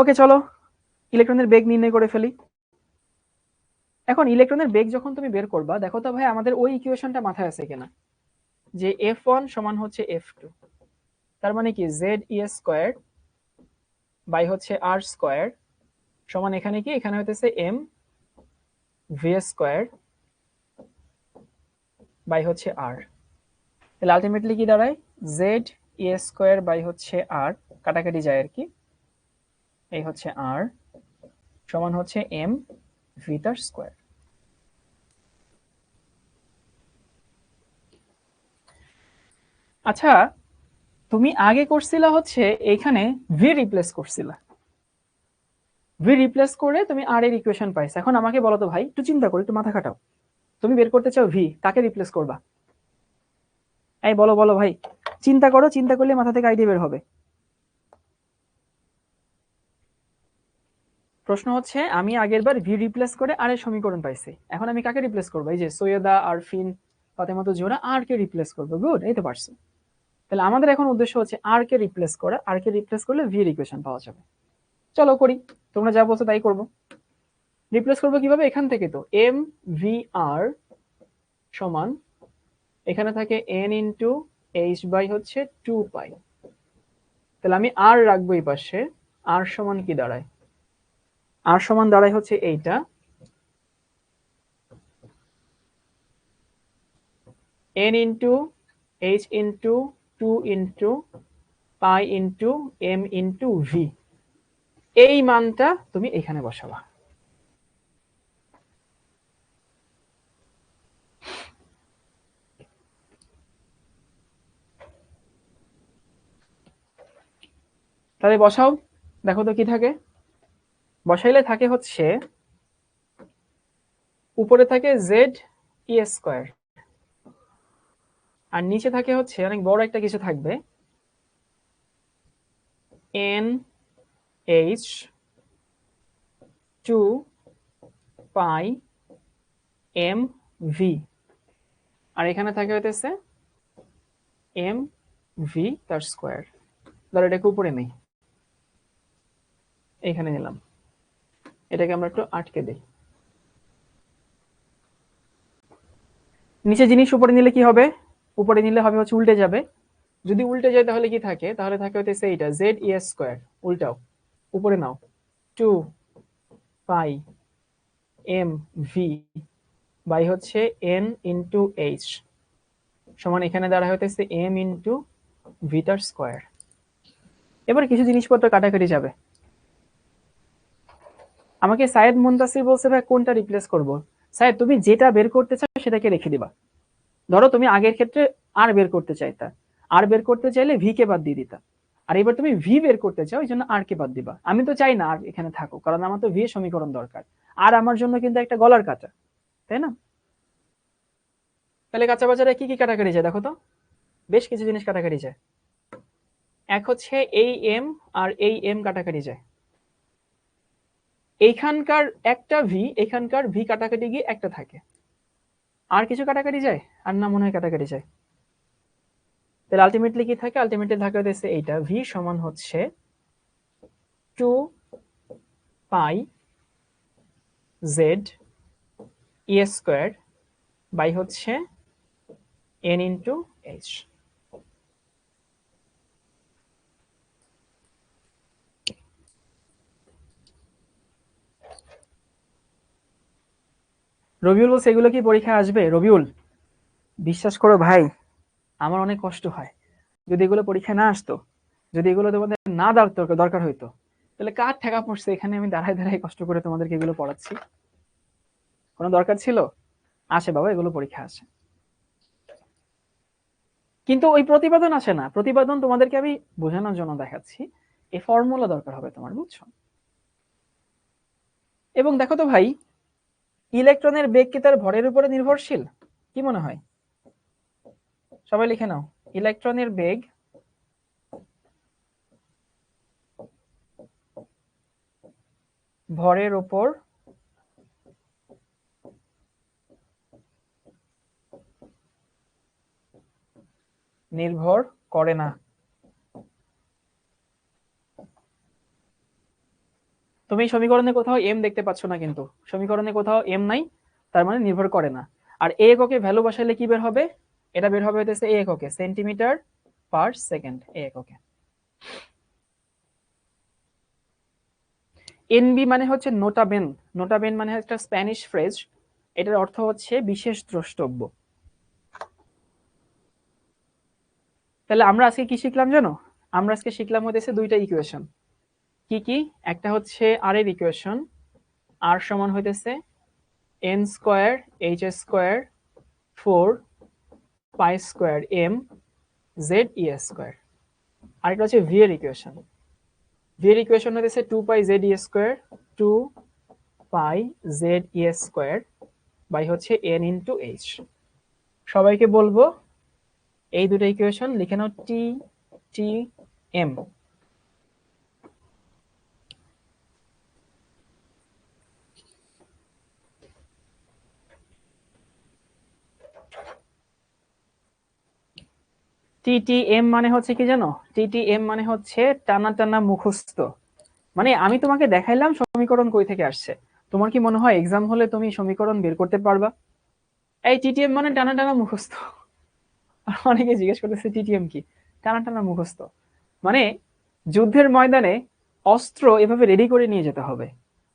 ওকে চলো ইলেকট্রনের বেগ নির্ণয় করে ফেলি। এখন ইলেকট্রনের বেগ যখন তুমি বের করবা, দেখো তো ভাই আমাদের ওই ইকুয়েশনটা মাথায় আছে কিনা, যে F1 সমান হচ্ছে F2, তার মানে কি ZE² বাই হচ্ছে R² সমান এখানে কি, এখানে হইতেছে mv² বাই হচ্ছে R। তাহলে আলটিমেটলি কি দাঁড়ায়, ZE² বাই হচ্ছে R, কাটাকাটি যায় আর কি, এই হচ্ছে R সমান হচ্ছে mv²। আচ্ছা, তুমি আগে করছিলা হচ্ছে এইখানে ভি রিপ্লেস করছিলা, ভি রিপ্লেস করে তুমি আর এর ইকুয়েশন পাইছো। এখন আমাকে বলো তো ভাই, একটু চিন্তা করো, একটু মাথা খাটাও, তুমি বের করতে চাও ভি, কাকে রিপ্লেস করবা? এই বলো বলো ভাই, চিন্তা করো, চিন্তা করলে মাথা থেকে আইডিয়া বের হবে। প্রশ্ন হচ্ছে আমি আগের বার ভি রিপ্লেস করে আর এর সমীকরণ পাইছি, এখন আমি কাকে রিপ্লেস করবো? এই যে সৈয়দা, আরফিন, ফাতেমাতো জোহরা, আর কে রিপ্লেস করবো। গুড, এই তো পারছো। তাহলে আমাদের এখন উদ্দেশ্য হচ্ছে আর কে রিপ্লেস করা, আর কে রিপ্লেস করলে ভি এর ইকুয়েশন পাওয়া যাবে। চলো করি, তোমরা যা বলছো তাই করবো। রিপ্লেস করবো কিভাবে? এখান থেকে তো এম ভি আর সমান এখানে থাকে এন ইন্টু এইচ বাই হচ্ছে 2 পাই। তাহলে আমি আর রাখবো এই পাশে, আর সমান কি দাঁড়ায়, আর সমান দাঁড়ায় হচ্ছে এইটা N into H into 2 into pi into M into V. এই মানটা তুমি এখানে বসাবা। তাহলে বসাও, দেখো তো কি থাকে। বসাইলে থাকে হচ্ছে উপরে থাকে ZE², আর নিচে থাকে হচ্ছে অনেক বড় একটা কিছু থাকবে NH2πmv, আর এখানে থাকে হইতেছে mv²। ধরো এটাকে উপরে নেই, এখানে নিলাম, এটাকে আমরা একটু আটকে দিই। নিচে জিনিস উপরে নিলে কি হবে? উপরে নিলে হবে হচ্ছে উল্টে যাবে। যদি উল্টে যায় তাহলে কি থাকে? তাহলে থাকে হইতেছে এইটা ZE², উল্টাও, উপরে নাও, 2πmv বাই হচ্ছে n ইন্টু এইচ সমান এখানে দাঁড়া হইতেছে m ইন্টু v²। এবার কিছু জিনিসপত্র কাটাকাটি যাবে। আমাকে সায়েদ মুনতাসির বলছে ভাই কোনটা রিপ্লেস করব। সায়েদ তুমি যেটা বের করতে চাও সেটাকে রেখে দিবা। ধরো তুমি আগের ক্ষেত্রে আর বের করতে চাইতা, আর বের করতে চাইলে ভি কে বাদ দিয়ে দিতা, আর এবার তুমি ভি বের করতে চাও, এই জন্য আর কে বাদ দিবা। আমি তো চাই না আর এখানে থাকো, কারণ আমার তো ভি এর সমীকরণ দরকার, আর আমার জন্য কিন্তু একটা গলার কাটা, তাই না? তাহলে কাঁচা বাজারে কি কি কাটাকাটি যায় দেখো তো, বেশ কিছু জিনিস কাটাকাটি যায়। এক হচ্ছে এই এম আর এই এম কাটাকাটি যায়, এইখানকার একটা ভি, এখানকার ভি কাটাকাটি গিয়ে একটা থাকে। আর কিছু কাটাকাটি যায়? আর না মনে হয় কাটাকাটি যায়। তাহলে আলটিমেটলি কি থাকে? আলটিমেটলি থাকে হচ্ছে এইটা ভি সমান হচ্ছে 2π ZE² বাই হচ্ছে n ইন্টু এইচ। রবিউল বলছে এগুলো কি পরীক্ষায় আসবে? রবিউল, বিশ্বাস করো ভাই, আমার অনেক কষ্ট হয় যদি এগুলো পরীক্ষায় না আসতো, যদি এগুলো তোমাদের না দরকার হইতো, তাহলে কার ঠেকা পড়ছে এখানে আমি দাঁড়ায় দাঁড়ায় কষ্ট করে তোমাদেরকে এগুলো পড়াচ্ছি? কোনো দরকার ছিল? আসে বাবা, এগুলো পরীক্ষা আসে, কিন্তু ওই প্রতিপাদন আসে না। প্রতিপাদন তোমাদেরকে আমি বোঝানোর জন্য দেখাচ্ছি, এই ফর্মুলা দরকার হবে তোমার, বুঝছো? এবং দেখো তো ভাই, ইলেকট্রনের বেগ কি তার ভরের উপরে নির্ভরশীল? কি মনে হয়? সবাই লিখে নাও, ইলেকট্রনের বেগ ভরের উপর নির্ভর করে না। তুমি সমীকরণে কোথাও এম দেখতে পাচ্ছ না, কিন্তু সমীকরণে কোথাও এম নাই, তার মানে নির্ভর করে না। আর এ এককে ভ্যালু বসাইলে কি বের হবে? এটা বের হবে হইতেছে এ এককে সেন্টিমিটার পার সেকেন্ড, এ এককে। এনবি মানে হচ্ছে নোটাবেন। নোটাবেন মানে একটা স্প্যানিশ ফ্রেজ, এটার অর্থ হচ্ছে বিশেষ দ্রষ্টব্য। তাহলে আমরা আজকে কি শিখলাম জানো? আমরা আজকে শিখলাম হইতেছে দুইটা ইকুয়েশন। কি কি? একটা হচ্ছে আর এর ইকুয়েশন, আর সমান হইতেছে N square H square 4 pi square M Z E square. আরেকটা হচ্ছে ভি এর ইকুয়েশন। ভি এর ইকুয়েশন হইতেছে 2 pi Z E square 2 pi Z E square by হচ্ছে এন ইন্টু এইচ। সবাইকে বলবো এই দুটো ইকুয়েশন লিখে নাও টি টি এম। টিটিএম মানে হচ্ছে কি জানো? টিটিএম মানে হচ্ছে টানা টানা মুখস্থ। মানে আমি তোমাকে দেখাইলাম সমীকরণ কই থেকে আসছে, তোমার কি মনে হয় এক্সাম হলে তুমি সমীকরণ বের করতে পারবা? এই টিটিএম মানে টানা টানা মুখস্থ। অনেকে জিজ্ঞেস করতেছে টিটিএম কি? টানা টানা মুখস্থ মানে যুদ্ধের ময়দানে অস্ত্র এভাবে রেডি করে নিয়ে যেতে হবে,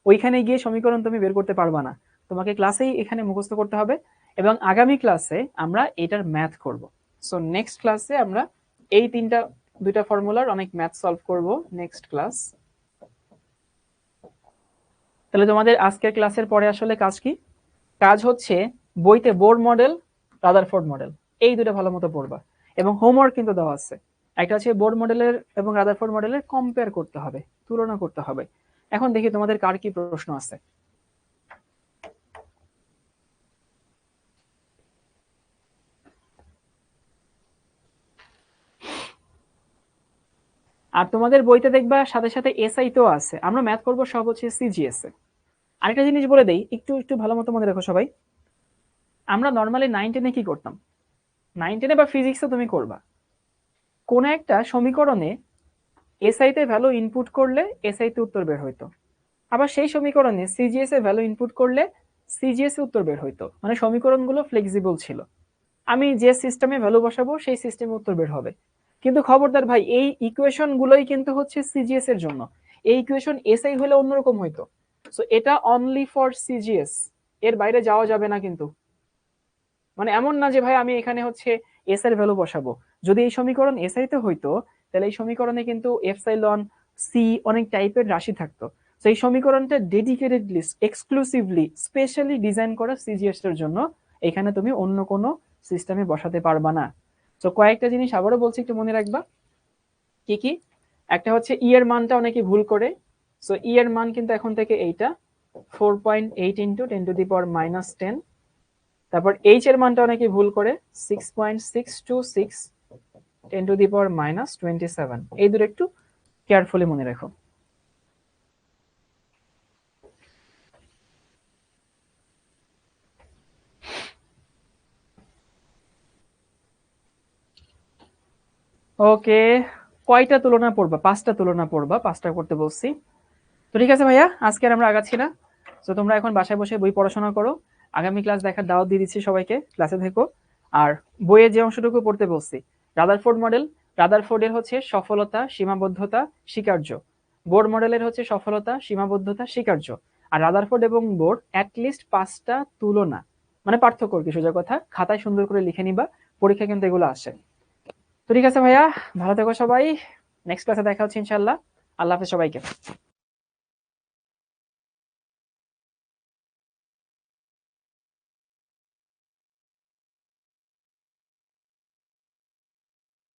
ওইখানে গিয়ে সমীকরণ তুমি বের করতে পারবা না, তোমাকে ক্লাসেই এখানে মুখস্থ করতে হবে। এবং আগামী ক্লাসে আমরা এটার ম্যাথ করব। সো নেক্সট ক্লাসে আমরা এই দুইটা ফর্মুলার অনেক ম্যাথ সলভ করব নেক্সট ক্লাস। তাহলে তোমাদের আজকের ক্লাসের পরে আসলে কাজ কি? কাজ হচ্ছে বইতে বোর মডেল, রাদারফোর্ড মডেল, এই দুটো ভালো মতো পড়বা। এবং হোমওয়ার্ক কিন্তু দেওয়া আছে, একটা হচ্ছে বোর মডেলের এবং রাদারফোর্ড মডেলের কম্পেয়ার করতে হবে, তুলনা করতে হবে। এখন দেখি তোমাদের কার কি প্রশ্ন আছে। আর তোমাদের বইতে দেখবা সাথে সাথে এসআই তো আছে, আমরা ম্যাথ করব সব হচ্ছে সিজিএস এ। আরেকটা জিনিস বলে দেই, একটু একটু ভালো মতো মনে রাখো সবাই। আমরা নর্মালি 9-10 কি করতাম? 9-10 বা ফিজিক্সে তুমি করবা, কোন একটা সমীকরণে এসআই তে ভ্যালু ইনপুট করলে এসআই তে উত্তর বের হইতো, আবার সেই সমীকরণে সিজিএস এ ভ্যালু ইনপুট করলে সিজিএস এ উত্তর বের হইতো। মানে সমীকরণগুলো ফ্লেক্সিবল ছিল, আমি যে সিস্টেমে ভ্যালু বসাবো সেই সিস্টেমে উত্তর বের হবে। কিন্তু খবরদার ভাই, এই ইকুয়েশন গুলোই কিন্তু হচ্ছে সিজিএস এর জন্য, এই ইকুয়েশন এসআই হলে অন্যরকম হইতো। সো এটা অনলি ফর সিজিএস, এর বাইরে যাওয়া যাবে না কিন্তু। মানে এমন না যে ভাই আমি এখানে হচ্ছে এস এর ভ্যালু বসাবো, যদি এই সমীকরণ এসআই তে হইতো তাহলে এই সমীকরণে কিন্তু এপসাইলন সি অনেক টাইপের রাশি থাকতো। তো এই সমীকরণটা ডেডিকেটেডলি এক্সক্লুসিভলি স্পেশালি ডিজাইন করা সিজিএস এর জন্য, এখানে তুমি অন্য কোনো সিস্টেমে বসাতে পারবা না। তো কয়েকটা জিনিস আবারও বলছি, একটু মনে রাখবা। কি কি? একটা হচ্ছে ই এর মানটা অনেকে ভুল করে। সো ই এর মান কিন্তু এখন থেকে এইটা 4.8 ইন্টু 10⁻⁻10। তারপর এইচ এর মানটা অনেকে ভুল করে 6.626 10⁻⁻27। এই দুটো একটু কেয়ারফুলি মনে রাখো। ওকে, কয়টা তুলনা পড়বা? 5টা তুলনা পড়বা, 5টা করতে বলছি। তো ঠিক আছে ভাইয়া, আজকে আর আমরা আগাচ্ছি না। তো তোমরা এখন বাসায় বসে বই পড়াশোনা করো, আগামী ক্লাস দেখার দাওয়াত দিয়ে দিচ্ছি সবাইকে, ক্লাসে থেকো। আর বইয়ের যে অংশটুকু পড়তে বলছি, রাদারফোর্ড মডেল, রাদারফোর্ডের হচ্ছে সফলতা, সীমাবদ্ধতা, স্বীকার্য। বোর মডেলের হচ্ছে সফলতা, সীমাবদ্ধতা, স্বীকার্য। আর রাদারফোর্ড এবং বোর অ্যাটলিস্ট 5টা তুলনা, মানে পার্থক্য কি, সোজা কথা খাতায় সুন্দর করে লিখে নিবা, পরীক্ষা কিন্তু এগুলো আসে। তো ঠিক আছে ভাইয়া, ভালো থেকো সবাই, নেক্সট ক্লাসে দেখা হচ্ছে ইনশাল্লাহ। আল্লাহ হাফেজ সবাইকে।